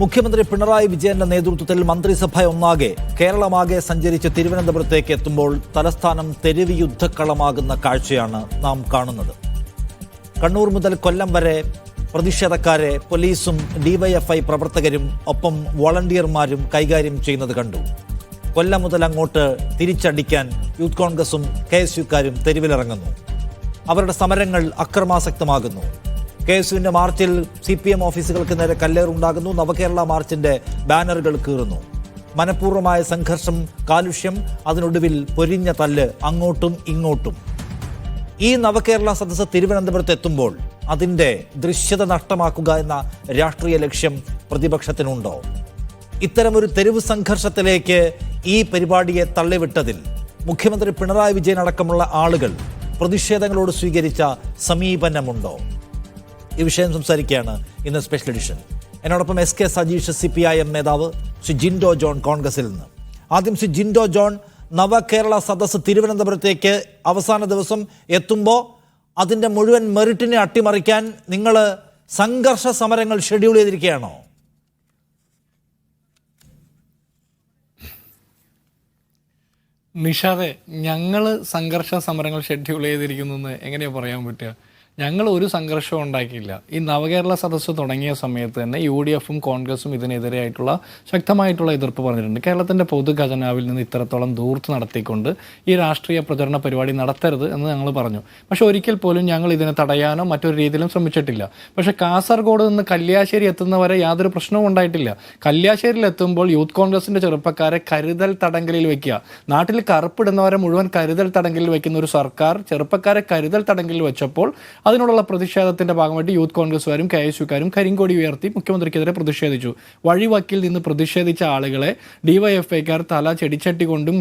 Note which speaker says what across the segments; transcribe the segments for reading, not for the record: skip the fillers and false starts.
Speaker 1: മുഖ്യമന്ത്രി പിണറായി വിജയന്റെ നേതൃത്വത്തിൽ മന്ത്രിസഭ ഒന്നാകെ കേരളമാകെ സഞ്ചരിച്ച് തിരുവനന്തപുരത്തേക്ക് എത്തുമ്പോൾ തലസ്ഥാനം തെരുവ് യുദ്ധക്കളമാകുന്ന കാഴ്ചയാണ് നാം കാണുന്നത്. കണ്ണൂർ മുതൽ കൊല്ലം വരെ പ്രതിഷേധക്കാരെ പോലീസും ഡിവൈഎഫ്ഐ പ്രവർത്തകരും ഒപ്പം വോളണ്ടിയർമാരും കൈകാര്യം ചെയ്യുന്നത് കണ്ടു. കൊല്ലം മുതൽ അങ്ങോട്ട് തിരിച്ചടിക്കാൻ യൂത്ത് കോൺഗ്രസും KSUക്കാരും തെരുവിലിറങ്ങുന്നു. അവരുടെ സമരങ്ങൾ അക്രമാസക്തമാകുന്നു. KSUവിന്റെ മാർച്ചിൽ CPM ഓഫീസുകൾക്ക് നേരെ കല്ലേറുണ്ടാകുന്നു. നവകേരള മാർച്ചിന്റെ ബാനറുകൾ കീറുന്നു. മനഃപൂർവ്വമായ സംഘർഷം, കാലുഷ്യം, അതിനൊടുവിൽ പൊരിഞ്ഞ തല്ല് അങ്ങോട്ടും ഇങ്ങോട്ടും. ഈ നവകേരള സദസ്സ് തിരുവനന്തപുരത്ത് എത്തുമ്പോൾ അതിൻ്റെ ദൃശ്യത നഷ്ടമാക്കുക എന്ന രാഷ്ട്രീയ ലക്ഷ്യം പ്രതിപക്ഷത്തിനുണ്ടോ? ഇത്തരമൊരു തെരുവ് സംഘർഷത്തിലേക്ക് ഈ പരിപാടിയെ തള്ളിവിട്ടതിൽ മുഖ്യമന്ത്രി പിണറായി വിജയൻ അടക്കമുള്ള ആളുകൾ പ്രതിഷേധങ്ങളോട് സ്വീകരിച്ച സമീപനമുണ്ടോ? ഈ വിഷയം സംസാരിക്കുകയാണ് ഇന്ന് സ്പെഷ്യൽ എഡിഷൻ. എന്നോടൊപ്പം SK സജീഷ് CPIM നേതാവ്, ശ്രീ ജിൻഡോ ജോൺ കോൺഗ്രസിൽ നിന്ന്. ആദ്യം ശ്രീ ജിൻഡോ ജോൺ, നവകേരള സദസ്സ് തിരുവനന്തപുരത്തേക്ക് അവസാന ദിവസം എത്തുമ്പോൾ അതിൻ്റെ മുഴുവൻ മെറിറ്റിനെ അട്ടിമറിക്കാൻ നിങ്ങൾ സംഘർഷ സമരങ്ങൾ ഷെഡ്യൂൾ ചെയ്തിരിക്കുകയാണോ?
Speaker 2: നിഷാദെ, ഞങ്ങൾ സംഘർഷ സമരങ്ങൾ ഷെഡ്യൂൾ ചെയ്തിരിക്കുന്നു എങ്ങനെയാണ് പറയാൻ പറ്റുക? ഞങ്ങൾ ഒരു സംഘർഷവും ഉണ്ടാക്കിയില്ല. ഈ നവകേരള സദസ്സ് തുടങ്ങിയ സമയത്ത് തന്നെ UDFും കോൺഗ്രസും ഇതിനെതിരെയായിട്ടുള്ള ശക്തമായിട്ടുള്ള എതിർപ്പ് പറഞ്ഞിട്ടുണ്ട്. കേരളത്തിൻ്റെ പൊതു ഖജനാവിൽ നിന്ന് ഇത്രത്തോളം ദൂർത്ത് നടത്തിക്കൊണ്ട് ഈ രാഷ്ട്രീയ പ്രചരണ പരിപാടി നടത്തരുത് എന്ന് ഞങ്ങൾ പറഞ്ഞു. പക്ഷേ ഒരിക്കൽ പോലും ഞങ്ങൾ ഇതിനെ തടയാനോ മറ്റൊരു രീതിയിലും ശ്രമിച്ചിട്ടില്ല. പക്ഷേ കാസർഗോഡ് നിന്ന് കല്യാശ്ശേരി എത്തുന്നവരെ യാതൊരു പ്രശ്നവും ഉണ്ടായിട്ടില്ല. കല്യാശ്ശേരിയിൽ എത്തുമ്പോൾ യൂത്ത് കോൺഗ്രസിൻ്റെ ചെറുപ്പക്കാരെ കരുതൽ തടങ്കലിൽ വയ്ക്കുക, നാട്ടിൽ കറുപ്പിടുന്നവരെ മുഴുവൻ കരുതൽ തടങ്കലിൽ വയ്ക്കുന്ന ഒരു സർക്കാർ ചെറുപ്പക്കാരെ കരുതൽ തടങ്കലിൽ വെച്ചപ്പോൾ അതിനോടുള്ള പ്രതിഷേധത്തിന്റെ ഭാഗമായിട്ട് യൂത്ത് കോൺഗ്രസുകാരും KSUക്കാരും കരിങ്കൊടി ഉയർത്തി മുഖ്യമന്ത്രിക്കെതിരെ പ്രതിഷേധിച്ചു. വഴിവക്കിൽ നിന്ന് പ്രതിഷേധിച്ച ആളുകളെ DYFIക്കാർ തല ചെടിച്ചട്ടി കൊണ്ടും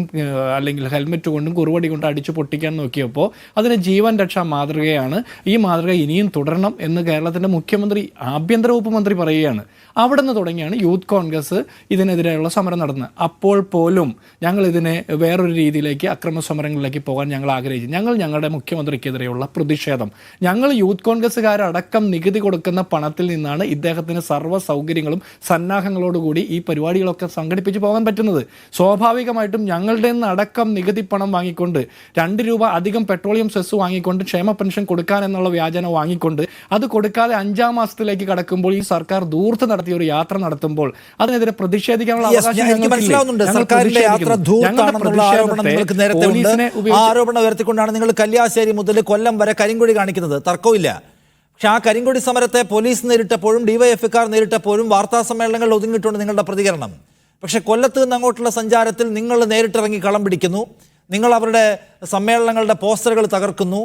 Speaker 2: അല്ലെങ്കിൽ ഹെൽമെറ്റ് കൊണ്ടും കുറുവടി കൊണ്ടും അടിച്ചു പൊട്ടിക്കാൻ നോക്കിയപ്പോൾ അതിന് ജീവൻ രക്ഷാ മാതൃകയാണ്. ഈ മാതൃക ഇനിയും തുടരണം എന്ന് കേരളത്തിൻ്റെ മുഖ്യമന്ത്രി, ആഭ്യന്തര വകുപ്പ് മന്ത്രി പറയുകയാണ്. അവിടെ നിന്ന് തുടങ്ങിയാണ് യൂത്ത് കോൺഗ്രസ് ഇതിനെതിരെയുള്ള സമരം നടന്നത്. അപ്പോൾ പോലും ഞങ്ങൾ ഇതിനെ വേറൊരു രീതിയിലേക്ക്, അക്രമ സമരങ്ങളിലേക്ക് പോകാൻ ഞങ്ങൾ ആഗ്രഹിച്ചു. ഞങ്ങളുടെ മുഖ്യമന്ത്രിക്കെതിരെയുള്ള പ്രതിഷേധം, ഞങ്ങൾ യൂത്ത് കോൺഗ്രസ്സുകാരടക്കം നികുതി കൊടുക്കുന്ന പണത്തിൽ നിന്നാണ് ഇദ്ദേഹത്തിന് സർവ്വ സൗകര്യങ്ങളും സന്നാഹങ്ങളോടുകൂടി ഈ പരിപാടികളൊക്കെ സംഘടിപ്പിച്ച് പോകാൻ പറ്റുന്നത്. സ്വാഭാവികമായിട്ടും ഞങ്ങളുടെ നിന്ന് അടക്കം നികുതി പണം വാങ്ങിക്കൊണ്ട് 2 രൂപ അധികം പെട്രോളിയം സെസ് വാങ്ങിക്കൊണ്ട് ക്ഷേമ പെൻഷൻ കൊടുക്കാൻ എന്നുള്ള വ്യാജന വാങ്ങിക്കൊണ്ട് അത് കൊടുക്കാതെ 5-ാം മാസത്തിലേക്ക് കടക്കുമ്പോൾ ഈ സർക്കാർ ദൂർത്ത് നടത്തിയ ഒരു യാത്ര നടത്തുമ്പോൾ അതിനെതിരെ പ്രതിഷേധിക്കാനുള്ള അവകാശം
Speaker 1: ആരോപണം ഉയർത്തിക്കൊണ്ടാണ് നിങ്ങൾ കല്യാശ്ശേരി മുതൽ കൊല്ലം വരെ കരിങ്കൊടി കാണിക്കുന്നത്. തർക്കമില്ല. പക്ഷെ ആ കരിങ്കൊടി സമരത്തെ പോലീസ് നേരിട്ടപ്പോഴും DYFIക്കാർ നേരിട്ടപ്പോഴും വാർത്താ സമ്മേളനങ്ങളിൽ ഒതുങ്ങിയിട്ടുണ്ട് നിങ്ങളുടെ പ്രതികരണം. പക്ഷെ കൊല്ലത്ത് നിന്ന് അങ്ങോട്ടുള്ള സഞ്ചാരത്തിൽ നിങ്ങൾ നേരിട്ടിറങ്ങി കളം പിടിക്കുന്നു. നിങ്ങൾ അവരുടെ സമ്മേളനങ്ങളുടെ പോസ്റ്ററുകൾ തകർക്കുന്നു,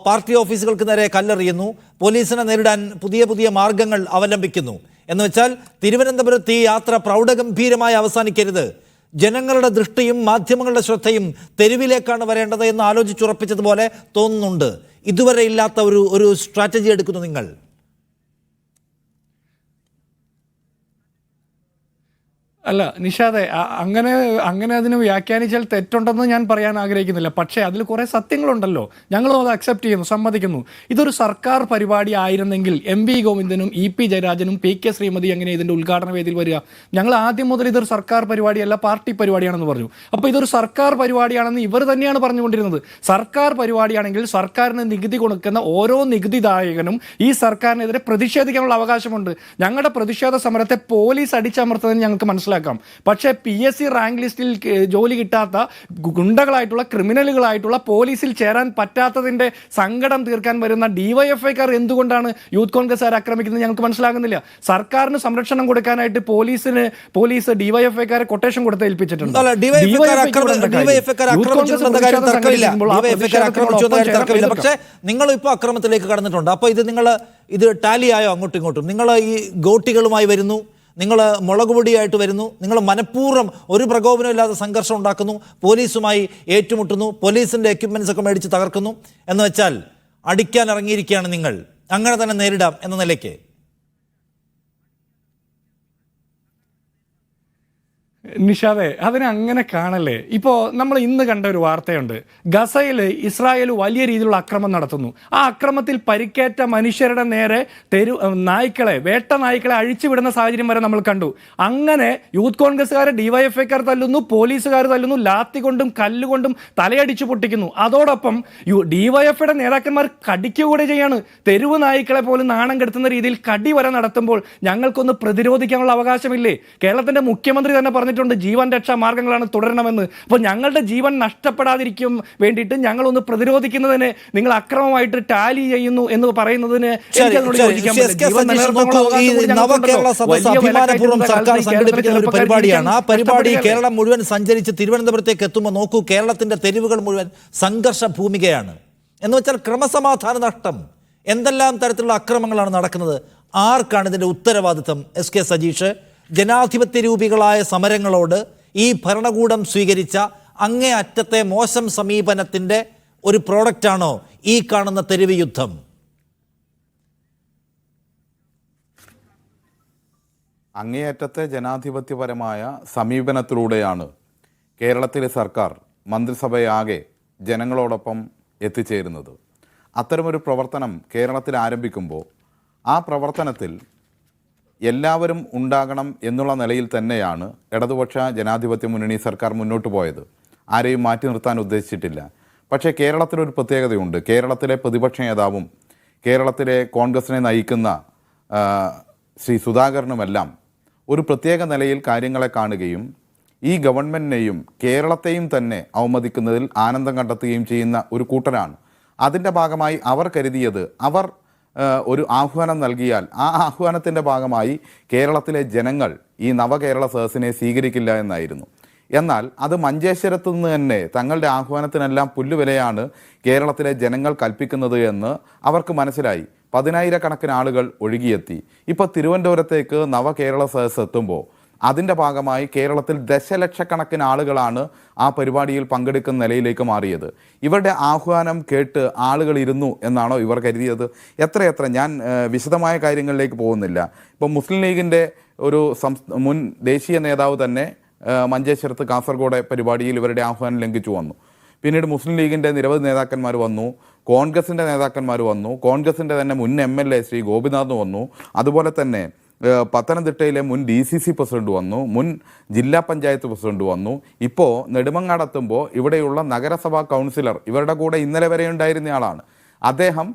Speaker 1: പാർട്ടി ഓഫീസുകൾക്ക് നേരെ കല്ലെറിയുന്നു, പോലീസിനെ നേരിടാൻ പുതിയ പുതിയ മാർഗങ്ങൾ അവലംബിക്കുന്നു. എന്ന് വെച്ചാൽ തിരുവനന്തപുരത്ത് ഈ യാത്ര പ്രൗഢഗംഭീരമായി അവസാനിക്കരുത്, ജനങ്ങളുടെ ദൃഷ്ടിയും മാധ്യമങ്ങളുടെ ശ്രദ്ധയും തെരുവിലേക്കാണ് വരേണ്ടത് എന്ന് ആലോചിച്ചുറപ്പിച്ചതുപോലെ തോന്നുന്നുണ്ട്. ഇതുവരെ ഇല്ലാത്ത ഒരു സ്ട്രാറ്റജി എടുക്കുന്നു നിങ്ങൾ.
Speaker 2: അല്ല നിഷാദെ, അങ്ങനെ അതിന് വ്യാഖ്യാനിച്ചാൽ തെറ്റുണ്ടെന്ന് ഞാൻ പറയാൻ ആഗ്രഹിക്കുന്നില്ല. പക്ഷേ അതിൽ കുറേ സത്യങ്ങളുണ്ടല്ലോ. ഞങ്ങളും അത് അക്സെപ്റ്റ് ചെയ്യുന്നു, സമ്മതിക്കുന്നു. ഇതൊരു സർക്കാർ പരിപാടി ആയിരുന്നെങ്കിൽ MV ഗോവിന്ദനും EP ജയരാജനും PK ശ്രീമതി എങ്ങനെ ഇതിൻ്റെ ഉദ്ഘാടന വേദിയിൽ വരിക? ഞങ്ങൾ ആദ്യം മുതൽ ഇതൊരു സർക്കാർ പരിപാടിയല്ല, പാർട്ടി പരിപാടിയാണെന്ന് പറഞ്ഞു. അപ്പോൾ ഇതൊരു സർക്കാർ പരിപാടിയാണെന്ന് ഇവർ തന്നെയാണ് പറഞ്ഞുകൊണ്ടിരുന്നത്. സർക്കാർ പരിപാടിയാണെങ്കിൽ സർക്കാരിന് നികുതി കൊടുക്കുന്ന ഓരോ നികുതിദായകനും ഈ സർക്കാരിനെതിരെ പ്രതിഷേധിക്കാനുള്ള അവകാശമുണ്ട്. ഞങ്ങളുടെ പ്രതിഷേധ സമരത്തെ പോലീസ് അടിച്ചമർത്തതെന്ന് ഞങ്ങൾക്ക് മനസ്സിലാക്കാം. പക്ഷേ PSC റാങ്ക് ലിസ്റ്റിൽ ജോലി കിട്ടാത്ത ഗുണ്ടകളായിട്ടുള്ള, ക്രിമിനലുകളായിട്ടുള്ള, പോലീസിൽ ചേരാൻ പറ്റാത്തതിൻ്റെ സങ്കടം തീർക്കാൻ വരുന്ന DYFIക്കാർ എന്തുകൊണ്ടാണ് യൂത്ത് കോൺഗ്രസ്സുകാരെ ആക്രമിക്കുന്നത് ഞങ്ങൾക്ക് മനസ്സിലാകുന്നില്ല. സർക്കാരിന് സംരക്ഷണം കൊടുക്കാനായിട്ട് പോലീസ് DYFIക്കാരെ കൊട്ടേഷൻ കൊടുത്ത് ഏൽപ്പിച്ചിട്ടുണ്ട്.
Speaker 1: പക്ഷേ നിങ്ങൾ ഇപ്പോൾ അക്രമത്തിലേക്ക് കടന്നിട്ടുണ്ട്. അപ്പോൾ ഇത് ടാലിയായോ അങ്ങോട്ടും ഇങ്ങോട്ടും? നിങ്ങൾ ഈ ഗോട്ടികളുമായി വരുന്നു, നിങ്ങൾ മുളക് പൊടിയായിട്ട് വരുന്നു, നിങ്ങൾ മനഃപൂർവ്വം ഒരു പ്രകോപനമില്ലാതെ സംഘർഷം ഉണ്ടാക്കുന്നു, പോലീസുമായി ഏറ്റുമുട്ടുന്നു, പോലീസിൻ്റെ എക്യുപ്മെൻറ്റ്സ് ഒക്കെ മേടിച്ച് തകർക്കുന്നു. എന്ന് വെച്ചാൽ അടിക്കാൻ ഇറങ്ങിയിരിക്കുകയാണ് നിങ്ങൾ. അങ്ങനെ തന്നെ നേരിടാം എന്ന നിലയ്ക്ക്
Speaker 2: നിഷാദെ, അതിനെ അങ്ങനെ കാണല്ലേ. ഇപ്പോൾ നമ്മൾ ഇന്ന് കണ്ട ഒരു വാർത്തയുണ്ട്. ഗസയിൽ ഇസ്രായേൽ വലിയ രീതിയിലുള്ള അക്രമം നടത്തുന്നു. ആ അക്രമത്തിൽ പരിക്കേറ്റ മനുഷ്യരുടെ നേരെ വേട്ട നായ്ക്കളെ അഴിച്ചുവിടുന്ന സാഹചര്യം വരെ നമ്മൾ കണ്ടു. അങ്ങനെ യൂത്ത് കോൺഗ്രസ്സുകാരെ ഡിവൈഎഫ്ഐക്കാർ തല്ലുന്നു, പോലീസുകാർ തല്ലുന്നു, ലാത്തി കൊണ്ടും കല്ലുകൊണ്ടും തലയടിച്ചു പൊട്ടിക്കുന്നു. അതോടൊപ്പം ഡിവൈഎഫ്ഐയുടെ നേതാക്കന്മാർ കടിക്കുകൂടെ ചെയ്യാണ്. തെരുവ് നായ്ക്കളെ പോലും നാണം കെടുത്തുന്ന രീതിയിൽ കടി വരെ നടത്തുമ്പോൾ ഞങ്ങൾക്കൊന്ന് പ്രതിരോധിക്കാനുള്ള അവകാശമില്ലേ? കേരളത്തിന്റെ മുഖ്യമന്ത്രി തന്നെ പറഞ്ഞിട്ടുണ്ട് ജീവൻ രക്ഷാ മാർഗങ്ങളാണ് തുടരണമെന്ന്. അപ്പോൾ ഞങ്ങളുടെ ജീവൻ നഷ്ടപ്പെടാതിരിക്കും വേണ്ടിയിട്ട് ഞങ്ങളൊന്ന് പ്രതിരോധിക്കുന്നതിന് നിങ്ങൾ അക്രമമായിട്ട് ടാലി ചെയ്യുന്നു എന്ന് പറയുന്നതിന്
Speaker 1: ഒരു പരിപാടിയാണ്. ആ പരിപാടി കേരളം മുഴുവൻ സഞ്ചരിച്ച് തിരുവനന്തപുരത്തേക്ക് എത്തുമ്പോൾ നോക്കൂ, കേരളത്തിന്റെ തെരുവുകൾ മുഴുവൻ സംഘർഷ ഭൂമികയാണ്. എന്ന് വെച്ചാൽ ക്രമസമാധാന നഷ്ടം, എന്തെല്ലാം തരത്തിലുള്ള അക്രമങ്ങളാണ് നടക്കുന്നത്. ആർക്കാണ് ഇതിന്റെ ഉത്തരവാദിത്തം? എസ് കെ സജീഷ്, ജനാധിപത്യ രൂപികളായ സമരങ്ങളോട് ഈ ഭരണകൂടം സ്വീകരിച്ച അങ്ങേ അറ്റത്തെ മോശം സമീപനത്തിന്റെ ഒരു പ്രോഡക്റ്റാണോ ഈ കാണുന്ന തെരുവ് യുദ്ധം?
Speaker 3: അങ്ങേയറ്റത്തെ ജനാധിപത്യപരമായ സമീപനത്തിലൂടെയാണ് കേരളത്തിലെ സർക്കാർ മന്ത്രിസഭയാകെ ജനങ്ങളോടൊപ്പം എത്തിച്ചേരുന്നത്. അത്തരമൊരു പ്രവർത്തനം കേരളത്തിൽ ആരംഭിക്കുമ്പോൾ ആ പ്രവർത്തനത്തിൽ എല്ലാവരും ഉണ്ടാകണം എന്നുള്ള നിലയിൽ തന്നെയാണ് ഇടതുപക്ഷ ജനാധിപത്യ മുന്നണി സർക്കാർ മുന്നോട്ട് പോയത്. ആരെയും മാറ്റി നിർത്താൻ ഉദ്ദേശിച്ചിട്ടില്ല. പക്ഷേ കേരളത്തിലൊരു പ്രത്യേകതയുണ്ട്. കേരളത്തിലെ പ്രതിപക്ഷ നേതാവും കേരളത്തിലെ കോൺഗ്രസിനെ നയിക്കുന്ന ശ്രീ സുധാകരനുമെല്ലാം ഒരു പ്രത്യേക നിലയിൽ കാര്യങ്ങളെ കാണുകയും ഈ ഗവൺമെൻറ്റിനെയും കേരളത്തെയും തന്നെ അവമതിക്കുന്നതിൽ ആനന്ദം കണ്ടെത്തുകയും ചെയ്യുന്ന ഒരു കൂട്ടരാണ്. അതിൻ്റെ ഭാഗമായി അവർ കരുതിയത് അവർ ഒരു ആഹ്വാനം നൽകിയാൽ ആ ആഹ്വാനത്തിൻ്റെ ഭാഗമായി കേരളത്തിലെ ജനങ്ങൾ ഈ നവകേരള സദസ്സിനെ സ്വീകരിക്കില്ല എന്നായിരുന്നു. എന്നാൽ അത് മഞ്ചേശ്വരത്തു നിന്ന് തന്നെ തങ്ങളുടെ ആഹ്വാനത്തിനെല്ലാം പുല്ലുവിലയാണ് കേരളത്തിലെ ജനങ്ങൾ കൽപ്പിക്കുന്നത് എന്ന് അവർക്ക് മനസ്സിലായി. 10,000-കണക്കിന് ആളുകൾ ഒഴുകിയെത്തി. ഇപ്പോൾ തിരുവനന്തപുരത്തേക്ക് നവകേരള സദസ്സ് എത്തുമ്പോൾ അതിൻ്റെ ഭാഗമായി കേരളത്തിൽ ദശലക്ഷക്കണക്കിന് ആളുകളാണ് ആ പരിപാടിയിൽ പങ്കെടുക്കുന്ന നിലയിലേക്ക് മാറിയത്. ഇവരുടെ ആഹ്വാനം കേട്ട് ആളുകൾ ഇരുന്നു എന്നാണോ ഇവർ കരുതിയത്? എത്രയെത്ര, ഞാൻ വിശദമായ കാര്യങ്ങളിലേക്ക് പോകുന്നില്ല. ഇപ്പം മുസ്ലിം ലീഗിൻ്റെ ഒരു മുൻ ദേശീയ നേതാവ് തന്നെ മഞ്ചേശ്വരത്ത് കാസർഗോഡ് പരിപാടിയിൽ ഇവരുടെ ആഹ്വാനം ലംഘിച്ചു വന്നു. പിന്നീട് മുസ്ലിം ലീഗിൻ്റെ നിരവധി നേതാക്കന്മാർ വന്നു, കോൺഗ്രസിൻ്റെ നേതാക്കന്മാർ വന്നു, കോൺഗ്രസിൻ്റെ തന്നെ മുൻ MLA ശ്രീ ഗോപിനാഥ് വന്നു, അതുപോലെ തന്നെ പത്തനംതിട്ടയിലെ മുൻ DCC പ്രസിഡന്റ് വന്നു, മുൻ ജില്ലാ പഞ്ചായത്ത് പ്രസിഡന്റ് വന്നു. ഇപ്പോൾ നെടുമങ്ങാടെത്തുമ്പോൾ ഇവിടെയുള്ള നഗരസഭാ കൗൺസിലർ, ഇവരുടെ കൂടെ ഇന്നലെ വരെ ഉണ്ടായിരുന്നയാളാണ്, അദ്ദേഹം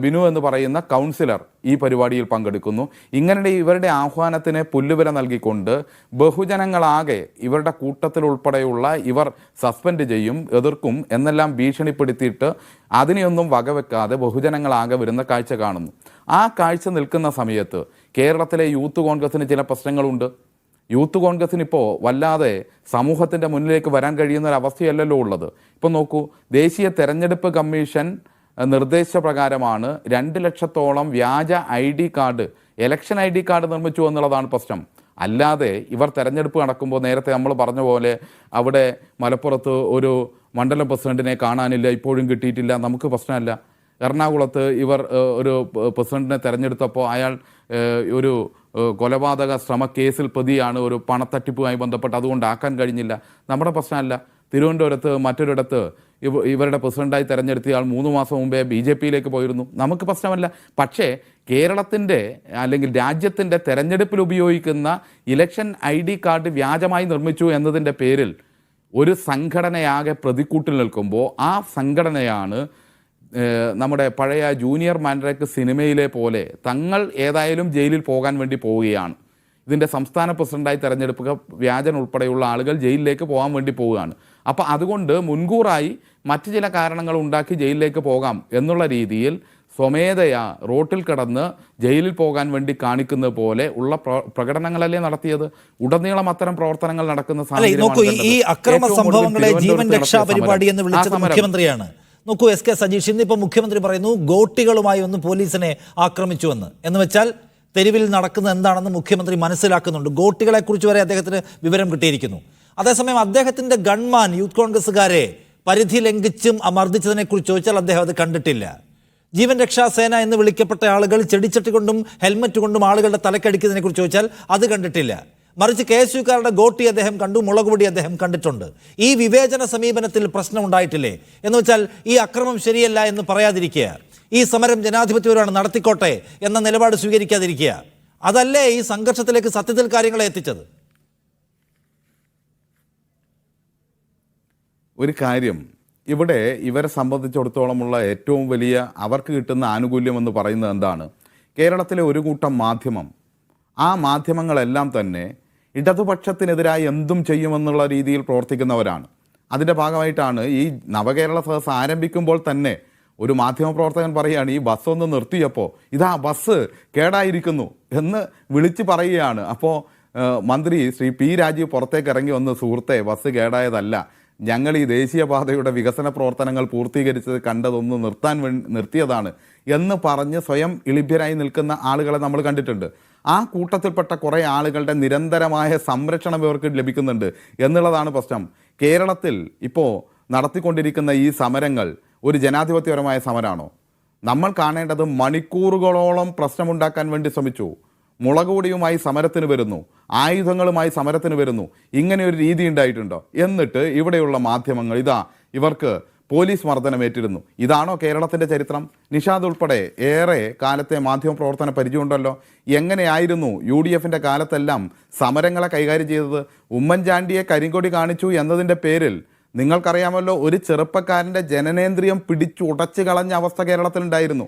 Speaker 3: ബിനു എന്ന് പറയുന്ന കൗൺസിലർ ഈ പരിപാടിയിൽ പങ്കെടുക്കുന്നു. ഇങ്ങനെ ഇവരുടെ ആഹ്വാനത്തിന് പുല്ലുവില നൽകിക്കൊണ്ട് ബഹുജനങ്ങളാകെ ഇവരുടെ കൂട്ടത്തിലുൾപ്പെടെയുള്ള ഇവർ സസ്പെൻഡ് ചെയ്യും, എതിർക്കും എന്നെല്ലാം ഭീഷണിപ്പെടുത്തിയിട്ട് അതിനെയൊന്നും വകവെക്കാതെ ബഹുജനങ്ങളാകെ വരുന്ന കാഴ്ച കാണുന്നു. ആ കാഴ്ച നിൽക്കുന്ന സമയത്ത് കേരളത്തിലെ യൂത്ത് കോൺഗ്രസിന് ചില പ്രശ്നങ്ങളുണ്ട്. യൂത്ത് കോൺഗ്രസിന് ഇപ്പോൾ വല്ലാതെ സമൂഹത്തിൻ്റെ മുന്നിലേക്ക് വരാൻ കഴിയുന്ന ഒരു അവസ്ഥയല്ലല്ലോ ഉള്ളത്. ഇപ്പോൾ നോക്കൂ, ദേശീയ തെരഞ്ഞെടുപ്പ് കമ്മീഷൻ നിർദ്ദേശപ്രകാരമാണ് 2 ലക്ഷത്തോളം വ്യാജ ID card, election ID card നിർമ്മിച്ചു എന്നുള്ളതാണ് പ്രശ്നം. അല്ലാതെ ഇവർ തെരഞ്ഞെടുപ്പ് നടക്കുമ്പോൾ നേരത്തെ നമ്മൾ പറഞ്ഞ പോലെ അവിടെ മലപ്പുറത്ത് ഒരു മണ്ഡലം പ്രസിഡന്റിനെ കാണാനില്ല, ഇപ്പോഴും കിട്ടിയിട്ടില്ല, നമുക്ക് പ്രശ്നമല്ല. എറണാകുളത്ത് ഇവർ ഒരു പ്രസിഡന്റിനെ തെരഞ്ഞെടുത്തപ്പോൾ അയാൾ ഒരു കൊലപാതക ശ്രമ കേസിൽ പ്രതിയാണ്, ഒരു പണത്തട്ടിപ്പുമായി ബന്ധപ്പെട്ട്, അതുകൊണ്ട് ആക്കാൻ കഴിഞ്ഞില്ല, നമ്മുടെ പ്രശ്നമല്ല. തിരുവനന്തപുരത്ത് മറ്റൊരിടത്ത് ഇവരുടെ പ്രസിഡന്റായി തെരഞ്ഞെടുത്തയാൾ 3 മാസം മുമ്പേ BJP-യിലേക്ക് പോയിരുന്നു, നമുക്ക് പ്രശ്നമല്ല. പക്ഷേ കേരളത്തിൻ്റെ അല്ലെങ്കിൽ രാജ്യത്തിൻ്റെ തെരഞ്ഞെടുപ്പിൽ ഉപയോഗിക്കുന്ന ഇലക്ഷൻ ID കാർഡ് വ്യാജമായി നിർമ്മിച്ചു എന്നതിൻ്റെ പേരിൽ ഒരു സംഘടനയാകെ പ്രതിക്കൂട്ടിൽ നിൽക്കുമ്പോൾ ആ സംഘടനയാണ് നമ്മുടെ പഴയ ജൂനിയർ മാൻഡ്രേക്ക് സിനിമയിലെ പോലെ തങ്ങൾ ഏതായാലും ജയിലിൽ പോകാൻ വേണ്ടി പോവുകയാണ്. ഇതിൻ്റെ സംസ്ഥാന പ്രസിഡന്റായി തെരഞ്ഞെടുപ്പ് വ്യാജൻ ഉൾപ്പെടെയുള്ള ആളുകൾ ജയിലിലേക്ക് പോകാൻ വേണ്ടി പോവുകയാണ്. അപ്പോൾ അതുകൊണ്ട് മുൻകൂറായി മറ്റു ചില കാരണങ്ങൾ ഉണ്ടാക്കി ജയിലിലേക്ക് പോകാം എന്നുള്ള രീതിയിൽ സ്വമേധയാ റോട്ടിൽ കിടന്ന് ജയിലിൽ പോകാൻ വേണ്ടി കാണിക്കുന്നത് പോലെ ഉള്ള പ്രകടനങ്ങളല്ലേ നടത്തിയത്. ഉടനീളം അത്തരം പ്രവർത്തനങ്ങൾ നടക്കുന്ന
Speaker 1: ഈ അക്രമ സംഭവങ്ങളെ ജീവൻ രക്ഷാ പരിപാടി എന്ന് വിളിച്ചത് മുഖ്യമന്ത്രിയാണ്. നോക്കൂ എസ് കെ സജീഷ്, ഇന്നിപ്പോൾ മുഖ്യമന്ത്രി പറയുന്നു ഗോട്ടികളുമായി ഒന്ന് പോലീസിനെ ആക്രമിച്ചുവെന്ന്. എന്ന് വെച്ചാൽ തെരുവിൽ നടക്കുന്നത് എന്താണെന്ന് മുഖ്യമന്ത്രി മനസ്സിലാക്കുന്നുണ്ട്. ഗോട്ടികളെക്കുറിച്ച് വരെ അദ്ദേഹത്തിന് വിവരം കിട്ടിയിരിക്കുന്നു. അതേസമയം അദ്ദേഹത്തിൻ്റെ ഗൺമാൻ യൂത്ത് കോൺഗ്രസ്സുകാരെ പരിധി ലംഘിച്ചും മർദ്ദിച്ചതിനെക്കുറിച്ച് ചോദിച്ചാൽ അദ്ദേഹം അത് കണ്ടിട്ടില്ല. ജീവൻ രക്ഷാസേന എന്ന് വിളിക്കപ്പെട്ട ആളുകൾ ചെടിച്ചട്ടി കൊണ്ടും ഹെൽമറ്റ് കൊണ്ടും ആളുകളുടെ തലക്കടിക്കുന്നതിനെക്കുറിച്ച് ചോദിച്ചാൽ അത് കണ്ടിട്ടില്ല. മറിച്ച് KSUക്കാരുടെ ഗോട്ടി അദ്ദേഹം കണ്ടു, മുളകുപൊടി അദ്ദേഹം കണ്ടിട്ടുണ്ട്. ഈ വിവേചന സമീപനത്തിൽ പ്രശ്നം ഉണ്ടായിട്ടില്ലേ? എന്ന് വെച്ചാൽ ഈ അക്രമം ശരിയല്ല എന്ന് പറയാതിരിക്കുക, ഈ സമരം ജനാധിപത്യപരമാണ് നടത്തിക്കോട്ടെ എന്ന നിലപാട് സ്വീകരിക്കാതിരിക്കുക, അതല്ലേ ഈ സംഘർഷത്തിലേക്ക് സത്യത്തിൽ കാര്യങ്ങളെ എത്തിച്ചത്?
Speaker 3: ഒരു കാര്യം, ഇവിടെ ഇവരെ സംബന്ധിച്ചിടത്തോളമുള്ള ഏറ്റവും വലിയ അവർക്ക് കിട്ടുന്ന ആനുകൂല്യം എന്ന് പറയുന്നത് എന്താണ്? കേരളത്തിലെ ഒരു കൂട്ടം മാധ്യമം, ആ മാധ്യമങ്ങളെല്ലാം തന്നെ ഇടതുപക്ഷത്തിനെതിരായി എന്തും ചെയ്യുമെന്നുള്ള രീതിയിൽ പ്രവർത്തിക്കുന്നവരാണ്. അതിൻ്റെ ഭാഗമായിട്ടാണ് ഈ നവകേരള സദസ്സ് ആരംഭിക്കുമ്പോൾ തന്നെ ഒരു മാധ്യമപ്രവർത്തകൻ പറയുകയാണ്, ഈ ബസ് ഒന്ന് നിർത്തിയപ്പോൾ ഇതാ ബസ് കേടായിരിക്കുന്നു എന്ന് വിളിച്ച് പറയുകയാണ്. അപ്പോൾ മന്ത്രി ശ്രീ P. രാജീവ് പുറത്തേക്ക് ഇറങ്ങി വന്ന്, സുഹൃത്തെ ബസ് കേടായതല്ല, ഞങ്ങൾ ഈ ദേശീയപാതയുടെ വികസന പ്രവർത്തനങ്ങൾ പൂർത്തീകരിച്ചത് കണ്ടതൊന്ന് നിർത്തിയതാണ് എന്ന് പറഞ്ഞ് സ്വയം ഇളിഭ്യരായി നിൽക്കുന്ന ആളുകളെ നമ്മൾ കണ്ടിട്ടുണ്ട്. ആ കൂട്ടത്തിൽപ്പെട്ട കുറേ ആളുകളുടെ നിരന്തരമായ സംരക്ഷണം ഇവർക്ക് ലഭിക്കുന്നുണ്ട് എന്നുള്ളതാണ് പ്രശ്നം. കേരളത്തിൽ ഇപ്പോൾ നടത്തിക്കൊണ്ടിരിക്കുന്ന ഈ സമരങ്ങൾ ഒരു ജനാധിപത്യപരമായ സമരമാണോ? നമ്മൾ കാണേണ്ടത് മണിക്കൂറുകളോളം പ്രശ്നമുണ്ടാക്കാൻ വേണ്ടി ശ്രമിച്ചു, മുളകുപൊടിയുമായി സമരത്തിന് വരുന്നു, ആയുധങ്ങളുമായി സമരത്തിന് വരുന്നു. ഇങ്ങനെ ഒരു രീതി ഉണ്ടായിട്ടുണ്ടോ? എന്നിട്ട് ഇവിടെയുള്ള മാധ്യമങ്ങൾ ഇതാ ഇവർക്ക് പോലീസ് മർദ്ദനമേറ്റിരുന്നു. ഇതാണോ കേരളത്തിൻ്റെ ചരിത്രം? നിഷാദ് ഉൾപ്പെടെ ഏറെ കാലത്തെ മാധ്യമപ്രവർത്തന പരിചയമുണ്ടല്ലോ. എങ്ങനെയായിരുന്നു UDFൻ്റെ കാലത്തെല്ലാം സമരങ്ങളെ കൈകാര്യം ചെയ്തത്? ഉമ്മൻചാണ്ടിയെ കരിങ്കൊടി കാണിച്ചു എന്നതിൻ്റെ പേരിൽ നിങ്ങൾക്കറിയാമല്ലോ, ഒരു ചെറുപ്പക്കാരൻ്റെ ജനനേന്ദ്രിയം പിടിച്ചുടച്ച് കളഞ്ഞ അവസ്ഥ കേരളത്തിലുണ്ടായിരുന്നു.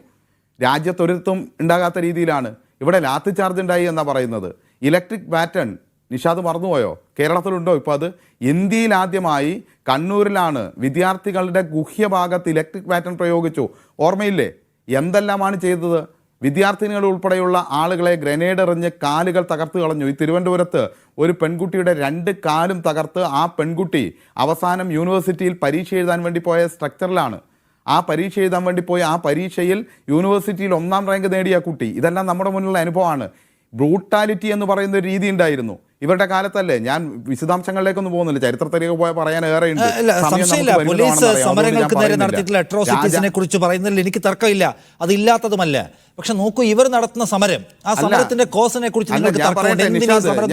Speaker 3: രാജ്യത്തൊരിടത്തും ഉണ്ടാകാത്ത രീതിയിലാണ്. ഇവിടെ ലാത്തി ചാർജ് ഉണ്ടായി എന്നാണ് പറയുന്നത്. ഇലക്ട്രിക് ബാറ്റൺ നിഷാദ് മറന്നുപോയോ? കേരളത്തിലുണ്ടോ ഇപ്പോൾ അത്? ഇന്ത്യയിൽ ആദ്യമായി കണ്ണൂരിലാണ് വിദ്യാർത്ഥികളുടെ ഗുഹ്യഭാഗത്ത് ഇലക്ട്രിക് ബാറ്റൺ പ്രയോഗിച്ചു. ഓർമ്മയില്ലേ? എന്തെല്ലാമാണ് ചെയ്തത്? വിദ്യാർത്ഥിനികൾ ഉൾപ്പെടെയുള്ള ആളുകളെ ഗ്രനേഡ് എറിഞ്ഞ് കാലുകൾ തകർത്ത് കളഞ്ഞു. ഈ തിരുവനന്തപുരത്ത് ഒരു പെൺകുട്ടിയുടെ 2 കാലും തകർത്ത് ആ പെൺകുട്ടി അവസാനം യൂണിവേഴ്സിറ്റിയിൽ പരീക്ഷ എഴുതാൻ വേണ്ടി പോയ സ്ട്രക്ചറിലാണ്. ആ പരീക്ഷ എഴുതാൻ വേണ്ടി പോയി ആ പരീക്ഷയിൽ യൂണിവേഴ്സിറ്റിയിൽ 1ാം റാങ്ക് നേടിയ കുട്ടി. ഇതെല്ലാം നമ്മുടെ മുന്നിലുള്ള അനുഭവമാണ്. ബ്രൂട്ടാലിറ്റി എന്ന് പറയുന്ന ഒരു രീതി ഉണ്ടായിരുന്നു ഇവരുടെ കാലത്തല്ലേ. ഞാൻ വിശദാംശങ്ങളിലേക്കൊന്നും പോകുന്നില്ല, ചരിത്രത്തിലേക്ക് പോയാൽ പറയാൻ ഏറെയുണ്ട്.
Speaker 1: പോലീസ് സമരങ്ങൾക്ക് നേരെ നടത്തിയിട്ടുള്ള അട്രോസിറ്റീസിനെ കുറിച്ച് പറയുന്നതിൽ എനിക്ക് തർക്കമില്ല, അതില്ലാത്തതുമല്ല. പക്ഷെ നോക്കൂ, ഇവർ നടത്തുന്ന സമരം, ആ സമരത്തിന്റെ കോസിനെ കുറിച്ച് നിങ്ങൾക്ക്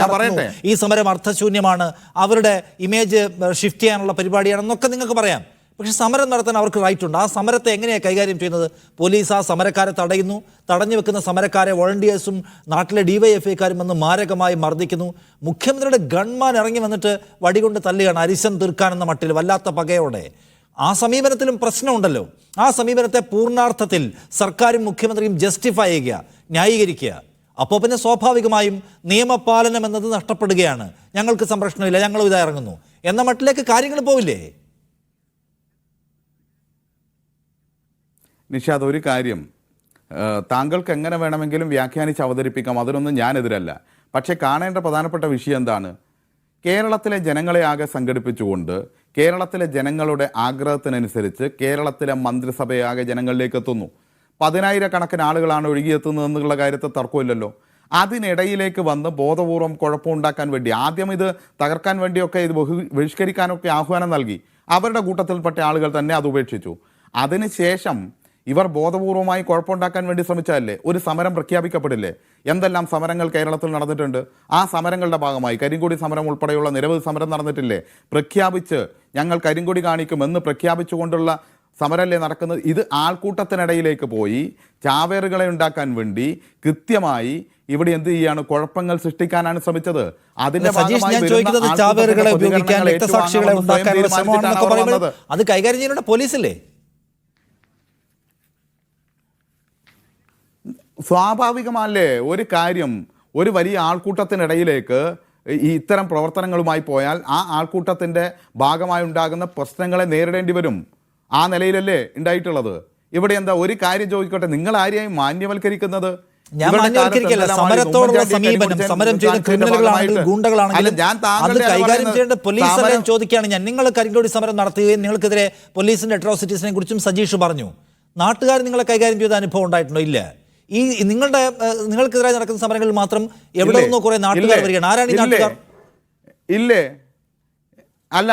Speaker 1: തർക്കമുണ്ട്. ഈ സമരം അർത്ഥശൂന്യമാണ്, അവരുടെ ഇമേജ് ഷിഫ്റ്റ് ചെയ്യാനുള്ള പരിപാടിയാണെന്നൊക്കെ നിങ്ങൾക്ക് പറയാം. പക്ഷെ സമരം നടത്താൻ അവർക്ക് റൈറ്റ് ഉണ്ട്. ആ സമരത്തെ എങ്ങനെയാണ് കൈകാര്യം ചെയ്യുന്നത്? പോലീസ് ആ സമരക്കാരെ തടയുന്നു, തടഞ്ഞു വെക്കുന്ന സമരക്കാരെ വോളണ്ടിയേഴ്സും നാട്ടിലെ DYFIക്കാരും വന്ന് മാരകമായി മർദ്ദിക്കുന്നു. മുഖ്യമന്ത്രിയുടെ ഗൺമാൻ ഇറങ്ങി വന്നിട്ട് വടികൊണ്ട് തല്ലുകയാണ്, അരിശം തീർക്കാനെന്ന മട്ടിൽ വല്ലാത്ത പകയോടെ. ആ സമീപനത്തിലും പ്രശ്നമുണ്ടല്ലോ. ആ സമീപനത്തെ പൂർണ്ണാർത്ഥത്തിൽ സർക്കാരും മുഖ്യമന്ത്രിയും ജസ്റ്റിഫൈ ചെയ്യുക, ന്യായീകരിക്കുക. അപ്പോൾ പിന്നെ സ്വാഭാവികമായും നിയമപാലനം എന്നത് നഷ്ടപ്പെടുകയാണ്. ഞങ്ങൾക്ക് സംരക്ഷണമില്ല, ഞങ്ങളും ഇതാ ഇറങ്ങുന്നു എന്ന മട്ടിലേക്ക് കാര്യങ്ങൾ പോവില്ലേ?
Speaker 3: നിഷാദ്, ഒരു കാര്യം, താങ്കൾക്ക് എങ്ങനെ വേണമെങ്കിലും വ്യാഖ്യാനിച്ച് അവതരിപ്പിക്കാം, അതിനൊന്നും ഞാനെതിരല്ല. പക്ഷേ കാണേണ്ട പ്രധാനപ്പെട്ട വിഷയം എന്താണ്? കേരളത്തിലെ ജനങ്ങളെ ആകെ സംഘടിപ്പിച്ചുകൊണ്ട് കേരളത്തിലെ ജനങ്ങളുടെ ആഗ്രഹത്തിനനുസരിച്ച് കേരളത്തിലെ മന്ത്രിസഭയാകെ ജനങ്ങളിലേക്ക് എത്തുന്നു. 10,000-കണക്കിന് ആളുകളാണ് ഒഴുകിയെത്തുന്നതെന്നുള്ള കാര്യത്തിൽ തർക്കമില്ലല്ലോ. അതിനിടയിലേക്ക് വന്ന് ബോധപൂർവം കുഴപ്പമുണ്ടാക്കാൻ വേണ്ടി, ആദ്യം ഇത് തകർക്കാൻ വേണ്ടിയൊക്കെ ഇത് ബഹിഷ്കരിക്കാനൊക്കെ ആഹ്വാനം നൽകി. അവരുടെ കൂട്ടത്തിൽപ്പെട്ട ആളുകൾ തന്നെ അത് ഉപേക്ഷിച്ചു. അതിനുശേഷം ഇവർ ബോധപൂർവമായി കുഴപ്പമുണ്ടാക്കാൻ വേണ്ടി ശ്രമിച്ചതല്ലേ? ഒരു സമരം പ്രഖ്യാപിക്കപ്പെടില്ലേ? എന്തെല്ലാം സമരങ്ങൾ കേരളത്തിൽ നടന്നിട്ടുണ്ട്. ആ സമരങ്ങളുടെ ഭാഗമായി കരിങ്കൊടി സമരം ഉൾപ്പെടെയുള്ള നിരവധി സമരം നടന്നിട്ടില്ലേ? പ്രഖ്യാപിച്ച് ഞങ്ങൾ കരിങ്കൊടി കാണിക്കുമെന്ന് പ്രഖ്യാപിച്ചുകൊണ്ടുള്ള സമരമല്ലേ നടക്കുന്നത്? ഇത് ആൾക്കൂട്ടത്തിനിടയിലേക്ക് പോയി ചാവേറുകളെ ഉണ്ടാക്കാൻ വേണ്ടി കൃത്യമായി ഇവിടെ എന്ത് ചെയ്യാണ്? കുഴപ്പങ്ങൾ സൃഷ്ടിക്കാനാണ് ശ്രമിച്ചത്. അതിന്റെ
Speaker 1: അത് കൈകാര്യം ചെയ്യുന്ന പോലീസല്ലേ?
Speaker 3: സ്വാഭാവികമല്ലേ? ഒരു കാര്യം, ഒരു വലിയ ആൾക്കൂട്ടത്തിനിടയിലേക്ക് ഈ ഇത്തരം പ്രവർത്തനങ്ങളുമായി പോയാൽ ആ ആൾക്കൂട്ടത്തിൻ്റെ ഭാഗമായി ഉണ്ടാകുന്ന പ്രശ്നങ്ങളെ നേരിടേണ്ടി വരും. ആ നിലയിലല്ലേ ഉണ്ടായിട്ടുള്ളത്. ഇവിടെ എന്താ ഒരു കാര്യം ചോദിക്കട്ടെ, നിങ്ങൾ ആരെയായും മാന്യവൽക്കരിക്കുന്നത്?
Speaker 1: ഞാൻ മാന്യവൽക്കരിക്കല്ല. സമരത്തോടുള്ള സമീപനം, സമരം ചെയ്യുന്ന ക്രിമിനലുകളാണെങ്കിലും ഗുണ്ടകളാണെങ്കിലും അത് കൈകാര്യം ചെയ്യേണ്ട പോലീസല്ലേ ചോദിക്കുകയാണ് ഞാൻ. നിങ്ങൾ കരിങ്കൊടി സമരം നടത്തുകയും നിങ്ങൾക്കെതിരെ പോലീസിന്റെ അട്രോസിറ്റീസിനെ കുറിച്ചും സജീഷ് പറഞ്ഞു. നാട്ടുകാർ നിങ്ങളെ കൈകാര്യം ചെയ്ത അനുഭവം ഉണ്ടായിട്ടുണ്ടോ? ഇല്ല. ഈ നിങ്ങൾക്കെതിരായി നടക്കുന്ന സമരങ്ങളിൽ മാത്രം എവിടെ നിന്നോ കുറെ നാട്ടുകാർ വരികയാണ്. ആരാണ് ഈ നാട്ടുകാർ?
Speaker 3: ഇല്ലേ? അല്ല,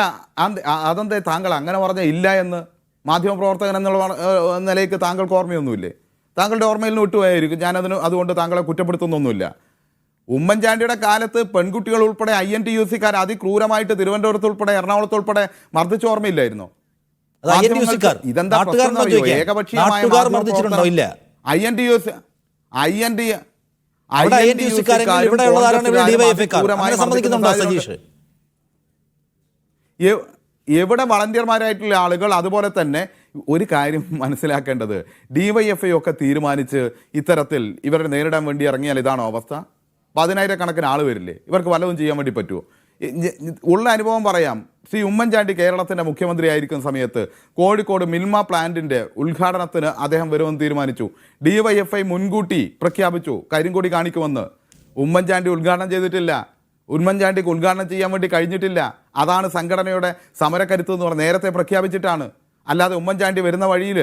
Speaker 3: അതെന്തേ താങ്കൾ അങ്ങനെ പറഞ്ഞ ഇല്ല എന്ന്? മാധ്യമപ്രവർത്തകൻ എന്നുള്ള നിലയ്ക്ക് താങ്കൾക്ക് ഓർമ്മയൊന്നുമില്ലേ? താങ്കളുടെ ഓർമ്മയിൽ നിന്ന് വിട്ടുപോയായിരിക്കും. അതുകൊണ്ട് താങ്കളെ കുറ്റപ്പെടുത്തുന്നൊന്നുമില്ല. ഉമ്മൻചാണ്ടിയുടെ കാലത്ത് പെൺകുട്ടികൾ ഉൾപ്പെടെ INTUC-കാർ അതിക്രൂരമായിട്ട് തിരുവനന്തപുരത്ത് ഉൾപ്പെടെ എറണാകുളത്ത് ഉൾപ്പെടെ മർദ്ദിച്ച ഓർമ്മയില്ലായിരുന്നോ?
Speaker 1: അത് INTUC-കാർ
Speaker 3: ഇതെന്താ
Speaker 1: നാട്ടുകാർ
Speaker 3: പ്രശ്നം അറിയോ?
Speaker 1: മർദ്ദിക്കാൻ.
Speaker 3: ഏകപക്ഷീയമായ
Speaker 1: നാട്ടുകാർ മർദ്ദിച്ചിട്ടുണ്ടോ? ഇല്ല. അവിടെ INTUC-കാരെങ്കിലും ഇവിടെയുള്ളതാരാണ് DYFI-ക്കാർ. അങ്ങനെ സമ്മതിക്കുന്നുണ്ടോ സജീഷ്?
Speaker 3: എവിടെ വളണ്ടിയർമാരായിട്ടുള്ള ആളുകൾ. അതുപോലെ തന്നെ ഒരു കാര്യം മനസ്സിലാക്കേണ്ടത്, DYFI ഒക്കെ തീരുമാനിച്ച് ഇത്തരത്തിൽ ഇവരെ നേരിടാൻ വേണ്ടി ഇറങ്ങിയാൽ ഇതാണോ അവസ്ഥ? 10,000 കണക്കിന് ആൾ വരില്ലേ? ഇവർക്ക് വല്ലതും ചെയ്യാൻ വേണ്ടി പറ്റുമോ? ഉള്ള അനുഭവം പറയാം. ശ്രീ ഉമ്മൻചാണ്ടി കേരളത്തിൻ്റെ മുഖ്യമന്ത്രി ആയിരിക്കുന്ന സമയത്ത് കോഴിക്കോട് മിൽമ പ്ലാന്റിൻ്റെ ഉദ്ഘാടനത്തിന് അദ്ദേഹം വരുമെന്ന് തീരുമാനിച്ചു. DYFI മുൻകൂട്ടി പ്രഖ്യാപിച്ചു കരിങ്കൊടി കാണിക്കുമെന്ന്. ഉമ്മൻചാണ്ടി ഉദ്ഘാടനം ചെയ്തിട്ടില്ല. ഉമ്മൻചാണ്ടിക്ക് ഉദ്ഘാടനം ചെയ്യാൻ വേണ്ടി കഴിഞ്ഞിട്ടില്ല. അതാണ് സംഘടനയുടെ സമരക്കരുത്ത് എന്ന് പറഞ്ഞാൽ നേരത്തെ പ്രഖ്യാപിച്ചിട്ടാണ്. അല്ലാതെ ഉമ്മൻചാണ്ടി വരുന്ന വഴിയിൽ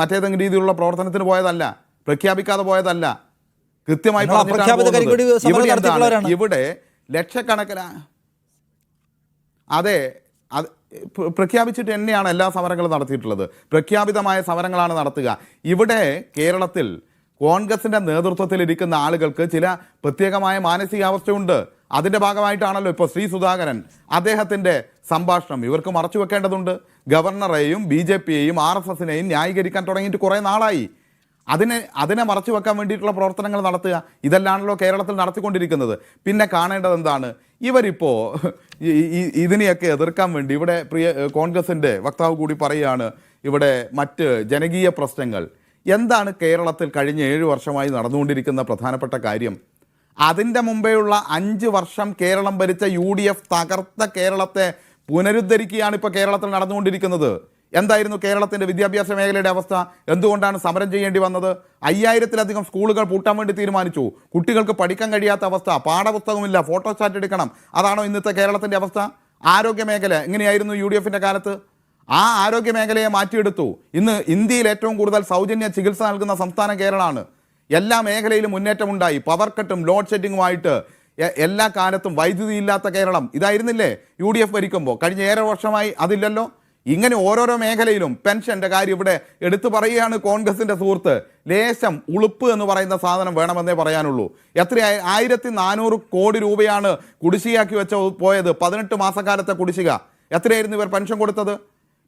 Speaker 3: മറ്റേതെങ്കിലും രീതിയിലുള്ള പ്രവർത്തനത്തിന് പോയതല്ല, പ്രഖ്യാപിക്കാതെ പോയതല്ല. കൃത്യമായി ഇവിടെ ലക്ഷക്കണക്കിന് അതെ അത് പ്രഖ്യാപിച്ചിട്ട് തന്നെയാണ് എല്ലാ സമരങ്ങളും നടത്തിയിട്ടുള്ളത്. പ്രഖ്യാപിതമായ സമരങ്ങളാണ് നടത്തുക. ഇവിടെ കേരളത്തിൽ കോൺഗ്രസിൻ്റെ നേതൃത്വത്തിലിരിക്കുന്ന ആളുകൾക്ക് ചില പ്രത്യേകമായ മാനസികാവസ്ഥയുണ്ട്. അതിൻ്റെ ഭാഗമായിട്ടാണല്ലോ ഇപ്പോൾ ശ്രീ സുധാകരൻ അദ്ദേഹത്തിൻ്റെ സംഭാഷണം ഇവർക്ക് മറച്ചു വെക്കേണ്ടതുണ്ട്. ഗവർണറെയും BJP-യെയും RSS-നെയും ന്യായീകരിക്കാൻ തുടങ്ങിയിട്ട് കുറേ നാളായി. അതിനെ മറച്ചു വെക്കാൻ വേണ്ടിയിട്ടുള്ള പ്രവർത്തനങ്ങൾ നടത്തുക, ഇതെല്ലാണല്ലോ കേരളത്തിൽ നടത്തിക്കൊണ്ടിരിക്കുന്നത്. പിന്നെ കാണേണ്ടത് എന്താണ്? ഇവരിപ്പോൾ ഇതിനെയൊക്കെ എതിർക്കാൻ വേണ്ടി ഇവിടെ കോൺഗ്രസിൻ്റെ വക്താവ് കൂടി പറയുകയാണ് ഇവിടെ മറ്റ് ജനകീയ പ്രശ്നങ്ങൾ. എന്താണ് കേരളത്തിൽ കഴിഞ്ഞ 7 വർഷമായി നടന്നുകൊണ്ടിരിക്കുന്ന പ്രധാനപ്പെട്ട കാര്യം? അതിൻ്റെ മുമ്പേയുള്ള 5 വർഷം കേരളം ഭരിച്ച UDF തകർത്ത കേരളത്തെ പുനരുദ്ധരിക്കുകയാണ് ഇപ്പോൾ കേരളത്തിൽ നടന്നുകൊണ്ടിരിക്കുന്നത്. എന്തായിരുന്നു കേരളത്തിൻ്റെ വിദ്യാഭ്യാസ മേഖലയുടെ അവസ്ഥ? എന്തുകൊണ്ടാണ് സമരം ചെയ്യേണ്ടി വന്നത്? 5000-ലധികം സ്കൂളുകൾ പൂട്ടാൻ വേണ്ടി തീരുമാനിച്ചു. കുട്ടികൾക്ക് പഠിക്കാൻ കഴിയാത്ത അവസ്ഥ, പാഠപുസ്തകമില്ല, ഫോട്ടോസ്റ്റാറ്റ് എടുക്കണം. അതാണോ ഇന്നത്തെ കേരളത്തിൻ്റെ അവസ്ഥ? ആരോഗ്യ മേഖല എങ്ങനെയായിരുന്നു UDF-ൻ്റെ കാലത്ത്? ആ ആരോഗ്യ മേഖലയെ മാറ്റിയെടുത്തു. ഇന്ന് ഇന്ത്യയിൽ ഏറ്റവും കൂടുതൽ സൗജന്യ ചികിത്സ നൽകുന്ന സംസ്ഥാനം കേരളമാണ്. എല്ലാ മേഖലയിലും മുന്നേറ്റമുണ്ടായി. പവർ കട്ടും ലോഡ് ഷെഡിങ്ങുമായിട്ട് എല്ലാ കാലത്തും വൈദ്യുതി ഇല്ലാത്ത കേരളം ഇതായിരുന്നില്ലേ UDF ഭരിക്കുമ്പോൾ? കഴിഞ്ഞ 7 വർഷമായി അതില്ലല്ലോ. ഇങ്ങനെ ഓരോരോ മേഖലയിലും പെൻഷൻ്റെ കാര്യം ഇവിടെ എടുത്തു പറയുകയാണ് കോൺഗ്രസിൻ്റെ സുഹൃത്ത്. ലേശം ഉളുപ്പ് എന്ന് പറയുന്ന സാധനം വേണമെന്നേ പറയാനുള്ളൂ. എത്രയായി? 1400 കോടി രൂപയാണ് കുടിശ്ശികയാക്കി വെച്ച പോയത്. 18 മാസക്കാലത്തെ കുടിശ്ശിക. എത്രയായിരുന്നു ഇവർ പെൻഷൻ കൊടുത്തത്?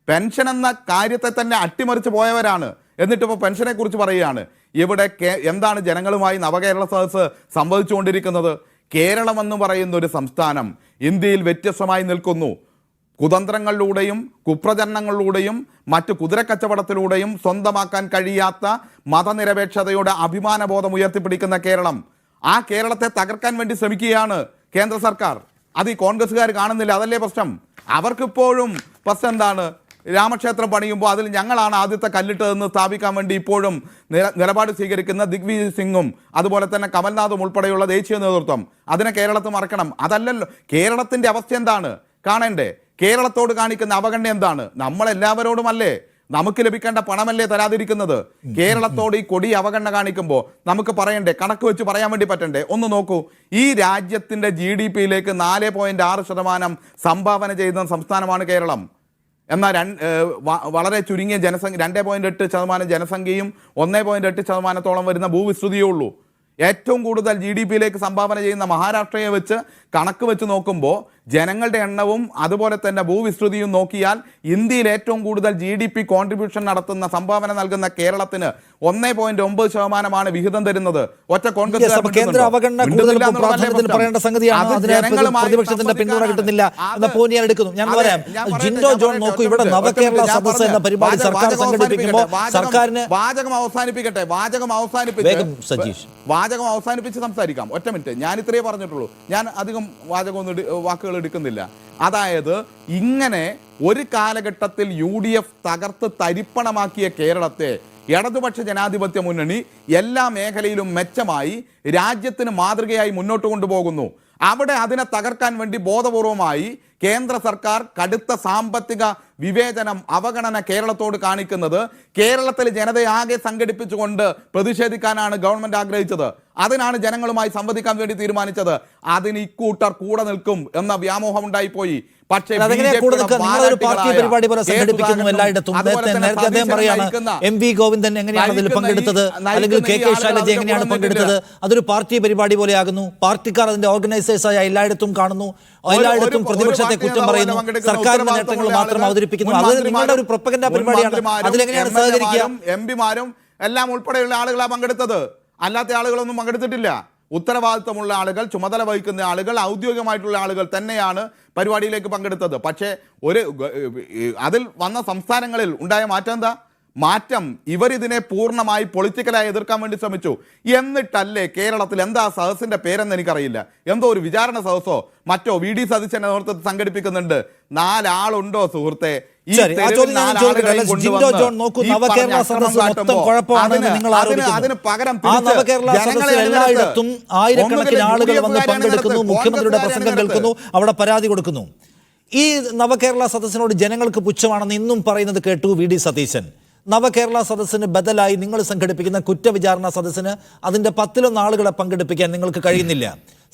Speaker 3: പെൻഷൻ എന്ന കാര്യത്തെ തന്നെ അട്ടിമറിച്ച് പോയവരാണ്. എന്നിട്ടിപ്പോൾ പെൻഷനെ കുറിച്ച് പറയുകയാണ്. ഇവിടെ എന്താണ് ജനങ്ങളുമായി നവകേരള സദസ്സ് സംവദിച്ചുകൊണ്ടിരിക്കുന്നത്? കേരളം എന്ന് പറയുന്ന ഒരു സംസ്ഥാനം ഇന്ത്യയിൽ വ്യത്യസ്തമായി നിൽക്കുന്നു. കുതന്ത്രങ്ങളിലൂടെയും കുപ്രചരണങ്ങളിലൂടെയും മറ്റ് കുതിരക്കച്ചവടത്തിലൂടെയും സ്വന്തമാക്കാൻ കഴിയാത്ത മതനിരപേക്ഷതയുടെ അഭിമാനബോധം ഉയർത്തിപ്പിടിക്കുന്ന കേരളം, ആ കേരളത്തെ തകർക്കാൻ വേണ്ടി ശ്രമിക്കുകയാണ് കേന്ദ്ര സർക്കാർ. അത് ഈ കോൺഗ്രസ്സുകാർ കാണുന്നില്ല. അതല്ലേ പ്രശ്നം? അവർക്കിപ്പോഴും പ്രശ്നം എന്താണ്? രാമക്ഷേത്രം പണിയുമ്പോൾ അതിൽ ഞങ്ങളാണ് ആദ്യത്തെ കല്ലിട്ടതെന്ന് സ്ഥാപിക്കാൻ വേണ്ടി ഇപ്പോഴും നിലപാട് സ്വീകരിക്കുന്ന ദിഗ്വിജയ് സിംഗും അതുപോലെ തന്നെ കമൽനാഥും ഉൾപ്പെടെയുള്ള ദേശീയ നേതൃത്വം അതിനെ കേരളത്തിൽ മറക്കണം. അതല്ലല്ലോ കേരളത്തിൻ്റെ അവസ്ഥ. എന്താണ് കാണേണ്ടേ? കേരളത്തോട് കാണിക്കുന്ന അവഗണന എന്താണ്? നമ്മളെല്ലാവരോടുമല്ലേ നമുക്ക് ലഭിക്കേണ്ട പണമല്ലേ തരാതിരിക്കുന്നത്? കേരളത്തോട് ഈ കൊടി അവഗണന കാണിക്കുമ്പോൾ നമുക്ക് പറയണ്ടേ? കണക്ക് വെച്ച് പറയാൻ വേണ്ടി പറ്റണ്ടേ? ഒന്ന് നോക്കൂ. ഈ രാജ്യത്തിൻ്റെ GDP-യിലേക്ക് 4.6% സംഭാവന ചെയ്യുന്ന സംസ്ഥാനമാണ് കേരളം. എന്നാൽ വളരെ ചുരുങ്ങിയ ജനസംഖ്യ 2.8% ജനസംഖ്യയും 1.8% വരുന്ന ഭൂവിസ്തൃതിയേ ഉള്ളൂ. ഏറ്റവും കൂടുതൽ GDP-യിലേക്ക് സംഭാവന ചെയ്യുന്ന മഹാരാഷ്ട്രയെ വെച്ച് കണക്ക് വെച്ച് നോക്കുമ്പോൾ ജനങ്ങളുടെ എണ്ണവും അതുപോലെ തന്നെ ഭൂവിസ്തൃതിയും നോക്കിയാൽ ഇന്ത്യയിൽ ഏറ്റവും കൂടുതൽ GDP കോൺട്രിബ്യൂഷൻ നടത്തുന്ന സംഭാവന നൽകുന്ന കേരളത്തിന് 1.9% വിഹിതം തരുന്നത്. ഒറ്റ കോൺഗ്രസ് വാചകം അവസാനിപ്പിച്ച് സംസാരിക്കാം. ഒറ്റ മിനിറ്റ്, ഞാൻ ഇത്രയേ പറഞ്ഞിട്ടുള്ളൂ. ഞാൻ അധികം വാക്കുകൾ എടുക്കുന്നില്ല. അതായത് ഇങ്ങനെ ഒരു കാലഘട്ടത്തിൽ UDF തകർത്ത് തരിപ്പണമാക്കിയ കേരളത്തെ ഇടതുപക്ഷ ജനാധിപത്യ മുന്നണി എല്ലാ മേഖലയിലും മെച്ചമായി രാജ്യത്തിന് മാതൃകയായി മുന്നോട്ട് കൊണ്ടുപോകുന്നു. അവിടെ അതിനെ തകർക്കാൻ വേണ്ടി ബോധപൂർവമായി കേന്ദ്ര സർക്കാർ കടുത്ത സാമ്പത്തിക വിവേചനം, അവഗണന കേരളത്തോട് കാണിക്കുന്നത് കേരളത്തിലെ ജനതയെ ആകെ സംഘടിപ്പിച്ചുകൊണ്ട് പ്രതിഷേധിക്കാനാണ് ഗവൺമെന്റ് ആഗ്രഹിച്ചത്. അതിനാണ് ജനങ്ങളുമായി സംവദിക്കാൻ വേണ്ടി തീരുമാനിച്ചത്. അതിന് ഇക്കൂട്ടർ കൂടെ നിൽക്കും എന്ന വ്യാമോഹം ഉണ്ടായിപ്പോയി. പക്ഷേ
Speaker 1: പാർട്ടി പരിപാടി പോലെ സംഘടിപ്പിക്കുന്നു എല്ലായിടത്തും. നേരത്തെ അദ്ദേഹം പറയാണ് MV ഗോവിന്ദൻ എങ്ങനെയാണ് അതിൽ പങ്കെടുത്തത്, അല്ലെങ്കിൽ KK ശൈലജ എങ്ങനെയാണ് പങ്കെടുത്തത്, അതൊരു പാർട്ടി പരിപാടി പോലെ ആകുന്നു. പാർട്ടിക്കാർ അതിന്റെ ഓർഗനൈസേഴ്സായ എല്ലായിടത്തും കാണുന്നു, എല്ലായിടത്തും പ്രതിപക്ഷത്തെ കുറ്റം പറയുന്നു, സർക്കാരിന്റെ നേട്ടങ്ങൾ മാത്രം അവതരിപ്പിക്കുന്നു. അത് നിങ്ങളുടെ ഒരു പ്രൊപ്പഗൻഡ പരിപാടിയാണ്. അതിലെങ്ങനെയാണ് സഹകരിക്കുക?
Speaker 3: MP-മാരും എല്ലാം ഉൾപ്പെടെയുള്ള ആളുകളാണ് പങ്കെടുത്തത്. അല്ലാത്ത ആളുകളൊന്നും പങ്കെടുത്തിട്ടില്ല. ഉത്തരവാദിത്തമുള്ള ആളുകൾ, ചുമതല വഹിക്കുന്ന ആളുകൾ, ഔദ്യോഗികമായിട്ടുള്ള ആളുകൾ തന്നെയാണ് പരിപാടിയിലേക്ക് പങ്കെടുത്തത്. പക്ഷേ അതിൽ വന്ന സംസ്ഥാനങ്ങളിൽ ഉണ്ടായ മാറ്റം എന്താ? മാറ്റം ഇവരിതിനെ പൂർണ്ണമായി പൊളിറ്റിക്കലായി എതിർക്കാൻ വേണ്ടി ശ്രമിച്ചു. എന്നിട്ടല്ലേ കേരളത്തിൽ എന്താ സദസ്സിന്റെ പേരെന്ന് എനിക്കറിയില്ല, എന്തോ ഒരു വിചാരണ സദസ്സോ മറ്റോ VD സതീശന്റെ നേതൃത്വത്തിൽ സംഘടിപ്പിക്കുന്നുണ്ട്. 4 ആളുണ്ടോ സുഹൃത്തെ? അതിന് പകരം
Speaker 1: എല്ലായിടത്തും ആയിരക്കണക്കിന് ആളുകൾ വന്ന് പങ്കെടുക്കുന്നു, മുഖ്യമന്ത്രിയുടെ പ്രസംഗം കേൾക്കുന്നു, അവിടെ പരാതി കൊടുക്കുന്നു. ഈ നവകേരള സദസ്സിനോട് ജനങ്ങൾക്ക് പുച്ഛമാണെന്ന് ഇന്നും പറയുന്നത് കേട്ടു VD സതീശൻ. നവകേരള സദസ്സിന് ബദലായി നിങ്ങൾ സംഘടിപ്പിക്കുന്ന കുറ്റവിചാരണ സദസ്സിന് അതിൻ്റെ 10-1 ആളുകളെ പങ്കെടുപ്പിക്കാൻ നിങ്ങൾക്ക് കഴിയുന്നില്ല.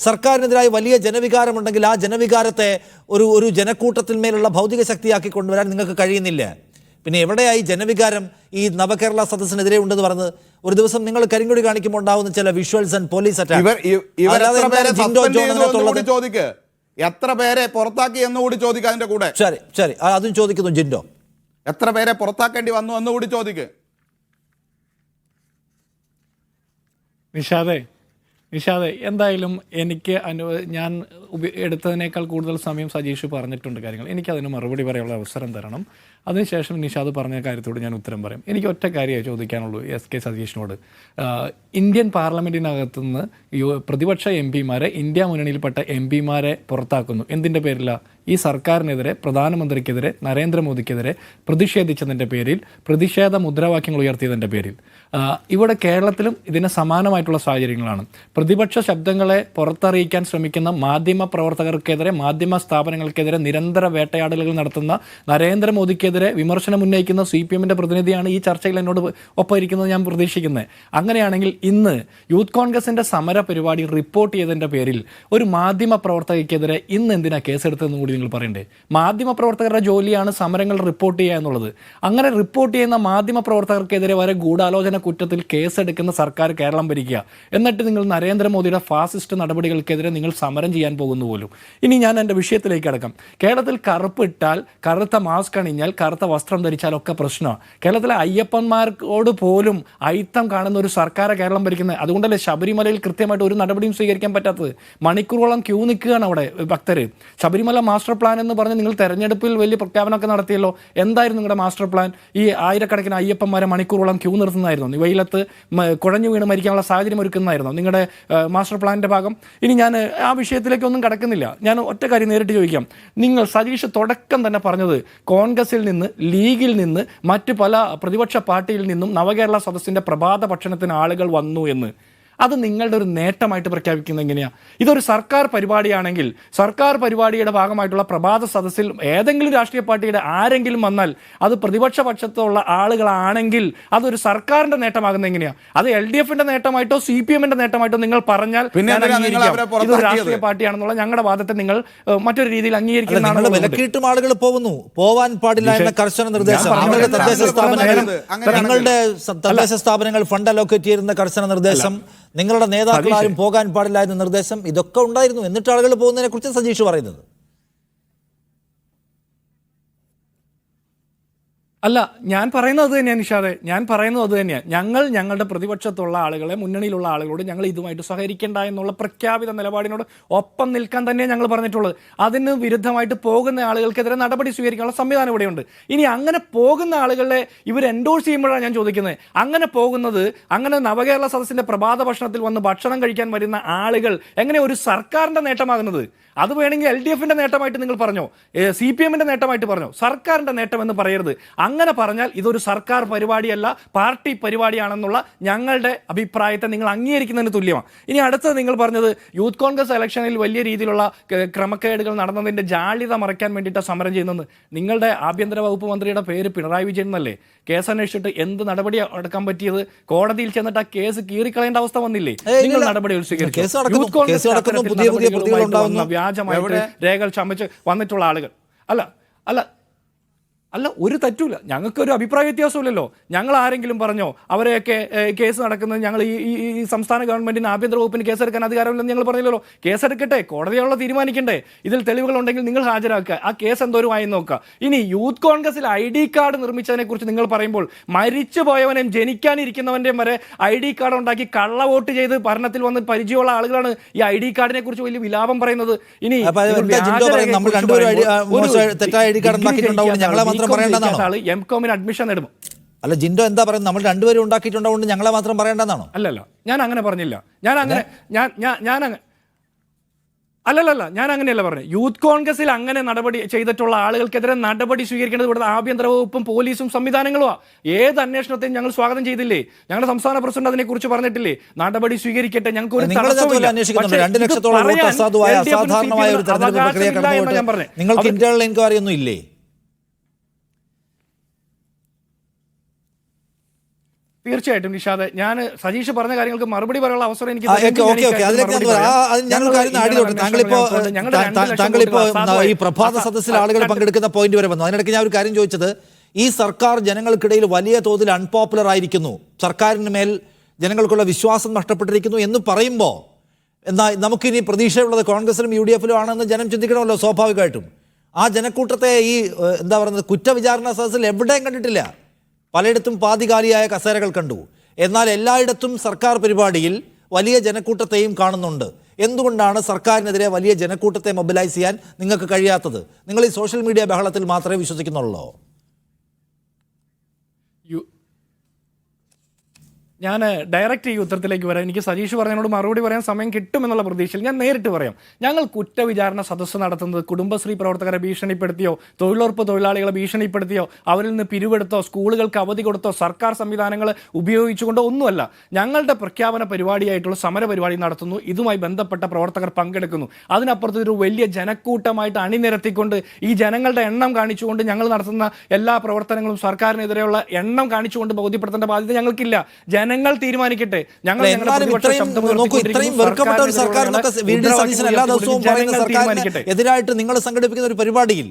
Speaker 1: സർക്കാരിനെതിരായി വലിയ ജനവികാരമുണ്ടെങ്കിൽ ആ ജനവികാരത്തെ ഒരു ജനക്കൂട്ടത്തിന്മേലുള്ള ഭൗതിക ശക്തിയാക്കി കൊണ്ടുവരാൻ നിങ്ങൾക്ക് കഴിയുന്നില്ല. പിന്നെ എവിടെയായി ജനവികാരം ഈ നവകേരള സദസ്സിനെതിരെ ഉണ്ടെന്ന് പറഞ്ഞത്? ഒരു ദിവസം നിങ്ങൾ കരിങ്കൊടി കാണിക്കുമ്പോൾ ഉണ്ടാവുന്ന ചില വിഷ്വൽസ് ആൻഡ് പോലീസ് അറ്റാക്ക്,
Speaker 3: എത്ര പേരെ പുറത്താക്കി എന്നുകൂടി ചോദിക്കുക. അതിന്റെ കൂടെ
Speaker 1: ശരി അതും ചോദിക്കുന്നു ജിൻഡോ.
Speaker 3: എത്ര പേരെ പുറത്താക്കേണ്ടി വന്നു എന്നുകൂടി ചോദിക്കുക.
Speaker 2: നിഷാദെ എന്തായാലും എനിക്ക് ഞാൻ എടുത്തതിനേക്കാൾ കൂടുതൽ സമയം സജീഷ് പറഞ്ഞിട്ടുണ്ട് കാര്യങ്ങൾ. എനിക്കതിന് മറുപടി പറയാനുള്ള അവസരം തരണം. അതിനുശേഷം നിഷാദ് പറഞ്ഞ കാര്യത്തോട് ഞാൻ ഉത്തരം പറയും. എനിക്ക് ഒറ്റ കാര്യമേ ചോദിക്കാനുള്ളൂ SK സതീഷിനോട്. ഇന്ത്യൻ പാർലമെൻറ്റിനകത്തുനിന്ന് പ്രതിപക്ഷ MP-മാരെ, ഇന്ത്യ മുന്നണിയിൽപ്പെട്ട MP-മാരെ പുറത്താക്കുന്നു. എന്തിൻ്റെ പേരിലാണ്? ഈ സർക്കാരിനെതിരെ, പ്രധാനമന്ത്രിക്കെതിരെ, നരേന്ദ്രമോദിക്കെതിരെ പ്രതിഷേധിച്ചതിൻ്റെ പേരിൽ, പ്രതിഷേധ മുദ്രാവാക്യങ്ങൾ ഉയർത്തിയതിൻ്റെ പേരിൽ. ഇവിടെ കേരളത്തിലും ഇതിന് സമാനമായിട്ടുള്ള സാഹചര്യങ്ങളാണ്. പ്രതിപക്ഷ ശബ്ദങ്ങളെ പുറത്തറിയിക്കാൻ ശ്രമിക്കുന്ന മാധ്യമ പ്രവർത്തകർക്കെതിരെ, മാധ്യമ സ്ഥാപനങ്ങൾക്കെതിരെ നിരന്തര വേട്ടയാടലുകൾ നടത്തുന്ന, നരേന്ദ്രമോദിക്കെതിരെ വിമർശനം ഉന്നയിക്കുന്ന CPM-ന്റെ പ്രതിനിധിയാണ് ഈ ചർച്ചയിൽ എന്നോട് ഒപ്പം ഇരിക്കുന്നത് ഞാൻ പ്രതീക്ഷിക്കുന്നത്. അങ്ങനെയാണെങ്കിൽ ഇന്ന് യൂത്ത് കോൺഗ്രസിൻ്റെ സമര പരിപാടി റിപ്പോർട്ട് ചെയ്തതിൻ്റെ പേരിൽ ഒരു മാധ്യമ പ്രവർത്തകയ്ക്കെതിരെ ഇന്ന് എന്തിനാ കേസെടുത്തതെന്ന് കൂടി നിങ്ങൾ പറയണ്ടേ? മാധ്യമ പ്രവർത്തകരുടെ ജോലിയാണ് സമരങ്ങൾ റിപ്പോർട്ട് ചെയ്യുക എന്നുള്ളത്. അങ്ങനെ റിപ്പോർട്ട് ചെയ്യുന്ന മാധ്യമ പ്രവർത്തകർക്കെതിരെ വരെ ഗൂഢാലോചന കുറ്റത്തിൽ കേസെടുക്കുന്ന സർക്കാർ കേരളം ഭരിക്കുക. എന്നിട്ട് നിങ്ങൾ നരേന്ദ്രമോദിയുടെ ഫാസിസ്റ്റ് നടപടികൾക്കെതിരെ നിങ്ങൾ സമരം ചെയ്യാൻ പോകുന്നു പോലും. ഇനി ഞാൻ എൻ്റെ വിഷയത്തിലേക്ക് അടക്കം. കേരളത്തിൽ കറുപ്പ് ഇട്ടാൽ, കറുത്ത മാസ്ക് അണിഞ്ഞാൽ, കറുത്ത വസ്ത്രം ധരിച്ചാലൊക്കെ പ്രശ്നമാണ്. കേരളത്തിലെ അയ്യപ്പന്മാർക്കോട് പോലും അയിത്തം കാണുന്ന ഒരു സർക്കാരെ കേരളം ഭരിക്കുന്നത്. അതുകൊണ്ടല്ലേ ശബരിമലയിൽ കൃത്യമായിട്ട് ഒരു നടപടിയും സ്വീകരിക്കാൻ പറ്റാത്തത്? മണിക്കൂറോളം ക്യൂ നിൽക്കുകയാണ് അവിടെ ഭക്തർ. ശബരിമല മാസ്റ്റർ പ്ലാൻ എന്ന് പറഞ്ഞ് നിങ്ങൾ തെരഞ്ഞെടുപ്പിൽ വലിയ പ്രഖ്യാപനമൊക്കെ നടത്തിയല്ലോ. എന്തായിരുന്നു നിങ്ങളുടെ മാസ്റ്റർ പ്ലാൻ? ഈ ആയിരക്കണക്കിന് അയ്യപ്പന്മാരെ മണിക്കൂറോളം ക്യൂ നിർത്തുന്നതായിരുന്നു? വെയിലത്ത് കുഴഞ്ഞു വീണ് മരിക്കാനുള്ള സാഹചര്യം ഒരുക്കുന്നതായിരുന്നു നിങ്ങളുടെ മാസ്റ്റർ പ്ലാനിൻ്റെ ഭാഗം? ഇനി ഞാൻ ആ വിഷയത്തിലേക്കൊന്നും കടക്കുന്നില്ല. ഞാൻ ഒറ്റ കാര്യം നേരിട്ട് ചോദിക്കാം. നിങ്ങൾ സതീഷ് തുടക്കം തന്നെ പറഞ്ഞത് കോൺഗ്രസിൽ നിന്ന്, ലീഗിൽ നിന്ന്, മറ്റ് പല പ്രതിപക്ഷ പാർട്ടിയിൽ നിന്നും നവകേരള സദസ്സിൻ്റെ പ്രഭാത ഭക്ഷണത്തിന് ആളുകൾ വന്നു എന്ന്. അത് നിങ്ങളുടെ ഒരു നേട്ടമായിട്ട് പ്രഖ്യാപിക്കുന്നത് എങ്ങനെയാണ്? ഇതൊരു സർക്കാർ പരിപാടിയാണെങ്കിൽ, സർക്കാർ പരിപാടിയുടെ ഭാഗമായിട്ടുള്ള പ്രഭാത സദസ്സിൽ ഏതെങ്കിലും രാഷ്ട്രീയ പാർട്ടിയുടെ ആരെങ്കിലും വന്നാൽ, അത് പ്രതിപക്ഷ പക്ഷത്തുള്ള ആളുകളാണെങ്കിൽ അതൊരു സർക്കാരിന്റെ നേട്ടമാകുന്നത് എങ്ങനെയാണ്? അത് LDF-ന്റെ നേട്ടമായിട്ടോ CPM-ന്റെ നേട്ടമായിട്ടോ നിങ്ങൾ പറഞ്ഞാൽ ഇതൊരു രാഷ്ട്രീയ പാർട്ടിയാണെന്നുള്ള ഞങ്ങളുടെ വാദത്തെ നിങ്ങൾ മറ്റൊരു രീതിയിൽ അംഗീകരിക്കുന്നതാണ്.
Speaker 1: വിലക്കിയിട്ടും ആളുകൾ പോകുന്നു, പോവാൻ പാടില്ല എന്ന കർശന നിർദ്ദേശം നിങ്ങളുടെ തദ്ദേശ സ്ഥാപനങ്ങൾ ഫണ്ട് അലോക്കേറ്റ് ചെയ്യുന്ന കർശന നിർദ്ദേശം, നിങ്ങളുടെ നേതാക്കളാരും പോകാൻ പാടില്ല എന്ന നിർദ്ദേശം, ഇതൊക്കെ ഉണ്ടായിരുന്നു. എന്നിട്ട് ആളുകൾ പോകുന്നതിനെ കുറിച്ച് സജീഷ് പറയുന്നത്
Speaker 2: അല്ല, ഞാൻ പറയുന്നത് അത് തന്നെയാണ് നിഷാദെ. ഞാൻ പറയുന്നത് അത് തന്നെയാണ്. ഞങ്ങളുടെ പ്രതിപക്ഷത്തുള്ള ആളുകളെ, മുന്നണിയിലുള്ള ആളുകളോട് ഞങ്ങൾ ഇതുമായിട്ട് സഹകരിക്കേണ്ട എന്നുള്ള പ്രഖ്യാപിത നിലപാടിനോട് ഒപ്പം നിൽക്കാൻ തന്നെയാണ് ഞങ്ങൾ പറഞ്ഞിട്ടുള്ളത്. അതിന് വിരുദ്ധമായിട്ട് പോകുന്ന ആളുകൾക്കെതിരെ നടപടി സ്വീകരിക്കാനുള്ള സംവിധാനം ഇവിടെയുണ്ട്. ഇനി അങ്ങനെ പോകുന്ന ആളുകളെ ഇവർ എൻഡോഴ്സ് ചെയ്യുമ്പോഴാണ് ഞാൻ ചോദിക്കുന്നത്, അങ്ങനെ നവകേരള സദസ്സിന്റെ പ്രഭാത ഭക്ഷണത്തിൽ വന്ന് ഭക്ഷണം കഴിക്കാൻ വരുന്ന ആളുകൾ എങ്ങനെ ഒരു സർക്കാരിന്റെ നേട്ടമാകുന്നത്? അത് വേണമെങ്കിൽ LDF-ന്റെ നേട്ടമായിട്ട് നിങ്ങൾ പറഞ്ഞോ, CPM-ന്റെ നേട്ടമായിട്ട് പറഞ്ഞോ, സർക്കാരിന്റെ നേട്ടം എന്ന് പറയരുത്. അങ്ങനെ പറഞ്ഞാൽ ഇതൊരു സർക്കാർ പരിപാടിയല്ല, പാർട്ടി പരിപാടിയാണെന്നുള്ള ഞങ്ങളുടെ അഭിപ്രായത്തെ നിങ്ങൾ അംഗീകരിക്കുന്നതിന് തുല്യമാണ്. ഇനി അടുത്തത് നിങ്ങൾ പറഞ്ഞത് യൂത്ത് കോൺഗ്രസ് ഇലക്ഷനിൽ വലിയ രീതിയിലുള്ള ക്രമക്കേടുകൾ നടന്നതിന്റെ ജാള്യത മറയ്ക്കാൻ വേണ്ടിയിട്ടാണ് സമരം ചെയ്യുന്നത്. നിങ്ങളുടെ ആഭ്യന്തര വകുപ്പ് മന്ത്രിയുടെ പേര് പിണറായി വിജയൻ എന്നല്ലേ? കേസ് അന്വേഷിച്ചിട്ട് എന്ത് നടപടി എടുക്കാൻ പറ്റിയത്? കോടതിയിൽ ചെന്നിട്ട് ആ കേസ് കീറിക്കളയേണ്ട അവസ്ഥ വന്നില്ലേ? നിങ്ങൾ നടപടികൾ സ്വീകരിച്ചു. യൂത്ത് കോൺഗ്രസ് വ്യാജമായിട്ട് രേഖകൾ ചമച്ച് വന്നിട്ടുള്ള ആളുകൾ അല്ല ഒരു തെറ്റുമില്ല. ഞങ്ങൾക്കൊരു അഭിപ്രായ വ്യത്യാസമില്ലല്ലോ. ഞങ്ങൾ ആരെങ്കിലും പറഞ്ഞോ അവരെയൊക്കെ കേസ് നടക്കുന്നത് ഞങ്ങൾ ഈ സംസ്ഥാന ഗവൺമെന്റിന് ആഭ്യന്തര വകുപ്പിന് കേസെടുക്കാൻ അധികാരമില്ലെന്ന് ഞങ്ങൾ പറഞ്ഞില്ലല്ലോ. കേസെടുക്കട്ടെ, കോടതിയാണല്ലോ തീരുമാനിക്കണ്ടേ. ഇതിൽ തെളിവുകളുണ്ടെങ്കിൽ നിങ്ങൾ ഹാജരാക്കുക, ആ കേസ് എന്തോരുമായി നോക്കുക. ഇനി യൂത്ത് കോൺഗ്രസിൽ ID കാർഡ് നിർമ്മിച്ചതിനെ കുറിച്ച് നിങ്ങൾ പറയുമ്പോൾ മരിച്ചു പോയവനെയും ജനിക്കാനിരിക്കുന്നവന്റെയും വരെ ID കാർഡ് ഉണ്ടാക്കി കള്ള വോട്ട് ചെയ്ത് ഭരണത്തിൽ വന്ന് പരിചയമുള്ള ആളുകളാണ് ഈ ID കാർഡിനെ കുറിച്ച് വലിയ വിലാപം പറയുന്നത്. ഇനി M.Com അഡ്മിഷൻ നേടുമോ?
Speaker 1: അല്ല, ജിൻഡോ എന്താ പറയുന്നത്? നമ്മൾ രണ്ടുപേരും ഉണ്ടാക്കിയിട്ടുണ്ടാവുകൊണ്ട് ഞങ്ങളെ മാത്രം പറയേണ്ടെന്നാണോ?
Speaker 2: അല്ലല്ല, ഞാൻ അങ്ങനെ പറഞ്ഞില്ല. ഞാൻ അങ്ങനെയല്ല പറഞ്ഞത്. യൂത്ത് കോൺഗ്രസിൽ അങ്ങനെ നടപടി ചെയ്തിട്ടുള്ള ആളുകൾക്കെതിരെ നടപടി സ്വീകരിക്കേണ്ടത് ഇവിടുത്തെ ആഭ്യന്തര വകുപ്പും പോലീസും സംവിധാനങ്ങളുമാണ്. ഏത് അന്വേഷണത്തെയും ഞങ്ങൾ സ്വാഗതം ചെയ്തില്ലേ? ഞങ്ങളുടെ സംസ്ഥാന പ്രസിഡന്റ് അതിനെ കുറിച്ച് പറഞ്ഞിട്ടില്ലേ? നടപടി സ്വീകരിക്കട്ടെ, ഞങ്ങൾക്ക് ഒരു
Speaker 1: നിങ്ങൾക്ക് ഇന്റേണൽ എൻക്വയറി ഒന്നും ഇല്ലേ?
Speaker 2: തീർച്ചയായിട്ടും നിഷാദ്, ഞാൻ സജീഷ് പറഞ്ഞ കാര്യങ്ങൾക്ക് മറുപടി പറയാനുള്ള അവസരം എനിക്ക്
Speaker 1: താങ്കളിപ്പോ ഈ പ്രഭാത സദസ്സിൽ ആളുകൾ പങ്കെടുക്കുന്ന പോയിന്റ് വരെ വന്നു. അതിനിടയ്ക്ക് ഞാൻ ഒരു കാര്യം ചോദിച്ചത്, ഈ സർക്കാർ ജനങ്ങൾക്കിടയിൽ വലിയ തോതിൽ അൺപോപ്പുലർ ആയിരിക്കുന്നു, സർക്കാരിന് മേൽ ജനങ്ങൾക്കുള്ള വിശ്വാസം നഷ്ടപ്പെട്ടിരിക്കുന്നു എന്ന് പറയുമ്പോൾ എന്താ നമുക്കിനി പ്രതീക്ഷയുള്ളത് കോൺഗ്രസിലും UDF-ലും ആണെന്ന് ജനം ചിന്തിക്കണമല്ലോ സ്വാഭാവികമായിട്ടും. ആ ജനക്കൂട്ടത്തെ ഈ എന്താ പറയുന്നത് കുറ്റവിചാരണ സദസ്സിൽ എവിടെയും കണ്ടിട്ടില്ല. പലയിടത്തും പാതികാലിയായ കസേരകൾ കണ്ടു. എന്നാൽ എല്ലായിടത്തും സർക്കാർ പരിപാടിയിൽ വലിയ ജനക്കൂട്ടത്തെയും കാണുന്നുണ്ട്. എന്തുകൊണ്ടാണ് സർക്കാരിനെതിരെ വലിയ ജനക്കൂട്ടത്തെ മൊബിലൈസ് ചെയ്യാൻ നിങ്ങൾക്ക് കഴിയാത്തത്? നിങ്ങൾ ഈ സോഷ്യൽ മീഡിയ ബഹളത്തിൽ മാത്രമേ വിശ്വസിക്കുന്നുള്ളൂ?
Speaker 2: ഞാൻ ഡയറക്റ്റ് ഈ ഉത്തരത്തിലേക്ക് വരാം. എനിക്ക് സജീഷ് പറഞ്ഞതിനോട് മറുപടി പറയാൻ സമയം കിട്ടുമെന്നുള്ള പ്രതീക്ഷയിൽ ഞാൻ നേരിട്ട് പറയാം. ഞങ്ങൾ കുറ്റവിചാരണ സദസ്സ് നടത്തുന്നത് കുടുംബശ്രീ പ്രവർത്തകരെ ഭീഷണിപ്പെടുത്തിയോ, തൊഴിലുറപ്പ് തൊഴിലാളികളെ ഭീഷണിപ്പെടുത്തിയോ, അവരിൽ നിന്ന് പിരിവെടുത്തോ, സ്കൂളുകൾക്ക് അവധി കൊടുത്തോ, സർക്കാർ സംവിധാനങ്ങൾ ഉപയോഗിച്ചുകൊണ്ടോ ഒന്നുമല്ല. ഞങ്ങളുടെ പ്രഖ്യാപന പരിപാടിയായിട്ടുള്ള സമര പരിപാടി നടത്തുന്നു. ഇതുമായി ബന്ധപ്പെട്ട പ്രവർത്തകർ പങ്കെടുക്കുന്നു. അതിനപ്പുറത്ത് ഒരു വലിയ ജനക്കൂട്ടമായിട്ട് അണിനിരത്തിക്കൊണ്ട് ഈ ജനങ്ങളുടെ എണ്ണം കാണിച്ചുകൊണ്ട് ഞങ്ങൾ നടത്തുന്ന എല്ലാ പ്രവർത്തനങ്ങളും സർക്കാരിനെതിരെയുള്ള എണ്ണം കാണിച്ചുകൊണ്ട് ബോധ്യപ്പെടുത്തേണ്ട ബാധ്യത ഞങ്ങൾക്കില്ല. ജനങ്ങൾ തീരുമാനിക്കട്ടെ.
Speaker 1: എതിരായിട്ട് നിങ്ങൾ സംഘടിപ്പിക്കുന്ന ഒരു പരിപാടിയിൽ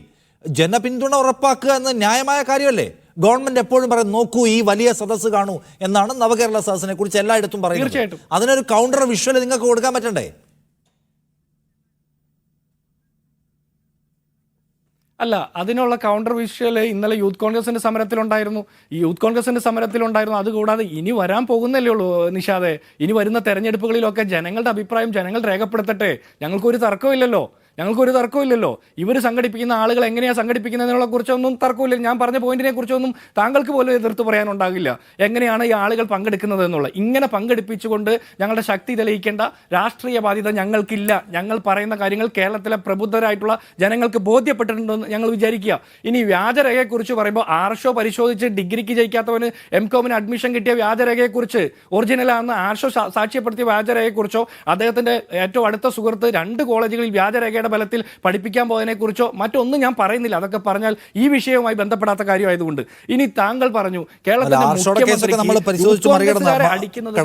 Speaker 1: ജനപിന്തുണ ഉറപ്പാക്കുക എന്ന ന്യായമായ കാര്യമല്ലേ? ഗവൺമെന്റ് എപ്പോഴും പറയും നോക്കൂ ഈ വലിയ സദസ്സ് കാണൂ എന്നാണ് നവകേരള സദസ്സിനെ കുറിച്ച് എല്ലായിടത്തും പറയുന്നത്. അതിനൊരു കൗണ്ടർ വിഷ്വൽ നിങ്ങൾക്ക് കൊടുക്കാൻ പറ്റണ്ടേ?
Speaker 2: അല്ല, അതിനുള്ള കൗണ്ടർ വിഷ്വൽ ഇന്നലെ യൂത്ത് കോൺഗ്രസിന്റെ സമരത്തിലുണ്ടായിരുന്നു. അതുകൂടാതെ ഇനി വരാൻ പോകുന്നല്ലേ ഉള്ളൂ നിഷാദെ. ഇനി വരുന്ന തെരഞ്ഞെടുപ്പുകളിലൊക്കെ ജനങ്ങളുടെ അഭിപ്രായം ജനങ്ങൾ രേഖപ്പെടുത്തട്ടെ. ഞങ്ങൾക്കൊരു തർക്കമില്ലല്ലോ. ഇവർ സംഘടിപ്പിക്കുന്ന ആളുകൾ എങ്ങനെയാണ് സംഘടിപ്പിക്കുന്നതിനെ കുറിച്ചൊന്നും തർക്കമില്ല. ഞാൻ പറഞ്ഞ പോയിന്റിനെ കുറിച്ചൊന്നും താങ്കൾക്ക് പോലും എതിർത്ത് പറയാനുണ്ടാകില്ല. എങ്ങനെയാണ് ഈ ആളുകൾ പങ്കെടുക്കുന്നത് എന്നുള്ള. ഇങ്ങനെ പങ്കെടുപ്പിച്ചുകൊണ്ട് ഞങ്ങളുടെ ശക്തി തെളിയിക്കേണ്ട രാഷ്ട്രീയ ബാധ്യത ഞങ്ങൾക്കില്ല. ഞങ്ങൾ പറയുന്ന കാര്യങ്ങൾ കേരളത്തിലെ പ്രബുദ്ധരായിട്ടുള്ള ജനങ്ങൾക്ക് ബോധ്യപ്പെട്ടിട്ടുണ്ടെന്ന് ഞങ്ങൾ വിചാരിക്കുക. ഇനി വ്യാജരേഖയെക്കുറിച്ച് പറയുമ്പോൾ ആർഷോ പരിശോധിച്ച് ഡിഗ്രിക്ക് ജയിക്കാത്തവന് M.Com അഡ്മിഷൻ കിട്ടിയ വ്യാജരേഖയെക്കുറിച്ച്, ഒറിജിനലാണെന്ന് ആർഷോ സാക്ഷ്യപ്പെടുത്തിയ വ്യാജരേഖയെക്കുറിച്ചോ, അദ്ദേഹത്തിന്റെ ഏറ്റവും അടുത്ത സുഹൃത്ത് 2 കോളേജുകളിൽ വ്യാജരേഖ ബലത്തിൽ പഠിപ്പിക്കാൻ പോയതിനെ കുറിച്ചോ മറ്റൊന്നും ഞാൻ പറയുന്നില്ല. അതൊക്കെ പറഞ്ഞാൽ ഈ വിഷയവുമായി ബന്ധപ്പെടാത്ത കാര്യമായതുകൊണ്ട്. ഇനി താങ്കൾ പറഞ്ഞു കേരളത്തിലെ മുഖ്യമന്ത്രിക്കാരെ അടിക്കുന്നത്,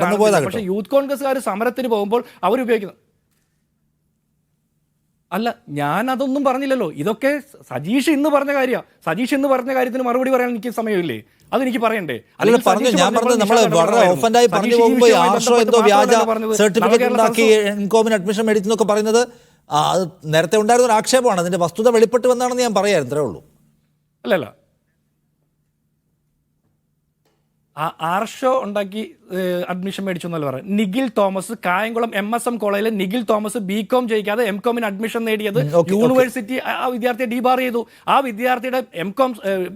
Speaker 2: പക്ഷേ യൂത്ത് കോൺഗ്രസ്സുകാർ സമരത്തിന് പോകുമ്പോൾ അവരുപയോഗിക്കുന്നത് അല്ല. ഞാൻ അതൊന്നും പറഞ്ഞില്ലല്ലോ. ഇതൊക്കെ സജീഷ് ഇന്ന് പറഞ്ഞ കാര്യത്തിന് മറുപടി പറയാൻ എനിക്ക് സമയമില്ലേ? അതെനിക്ക് പറയണ്ടേ?
Speaker 1: അഡ്മിഷൻ മേടിച്ചെന്നൊക്കെ പറയുന്നത് അത് നേരത്തെ ഉണ്ടായിരുന്ന ഒരു ആക്ഷേപമാണ്. അതിന്റെ വസ്തുത വെളിപ്പെട്ട് വന്നാണെന്ന് ഞാൻ പറയാം. ഇത്രേ ഉള്ളൂ.
Speaker 2: അല്ലല്ല, ആർഷോ ഉണ്ടാക്കി അഡ്മിഷൻ മേടിച്ചു എന്നല്ല പറയാം. നിഖിൽ തോമസ് കായംകുളം MSM കോളേജിലെ നിഖിൽ തോമസ് BCom ജയിക്കാതെ MCOമിന് അഡ്മിഷൻ നേടിയത് യൂണിവേഴ്സിറ്റി ആ വിദ്യാർത്ഥിയെ ഡീബാർ ചെയ്തു. ആ വിദ്യാർത്ഥിയുടെ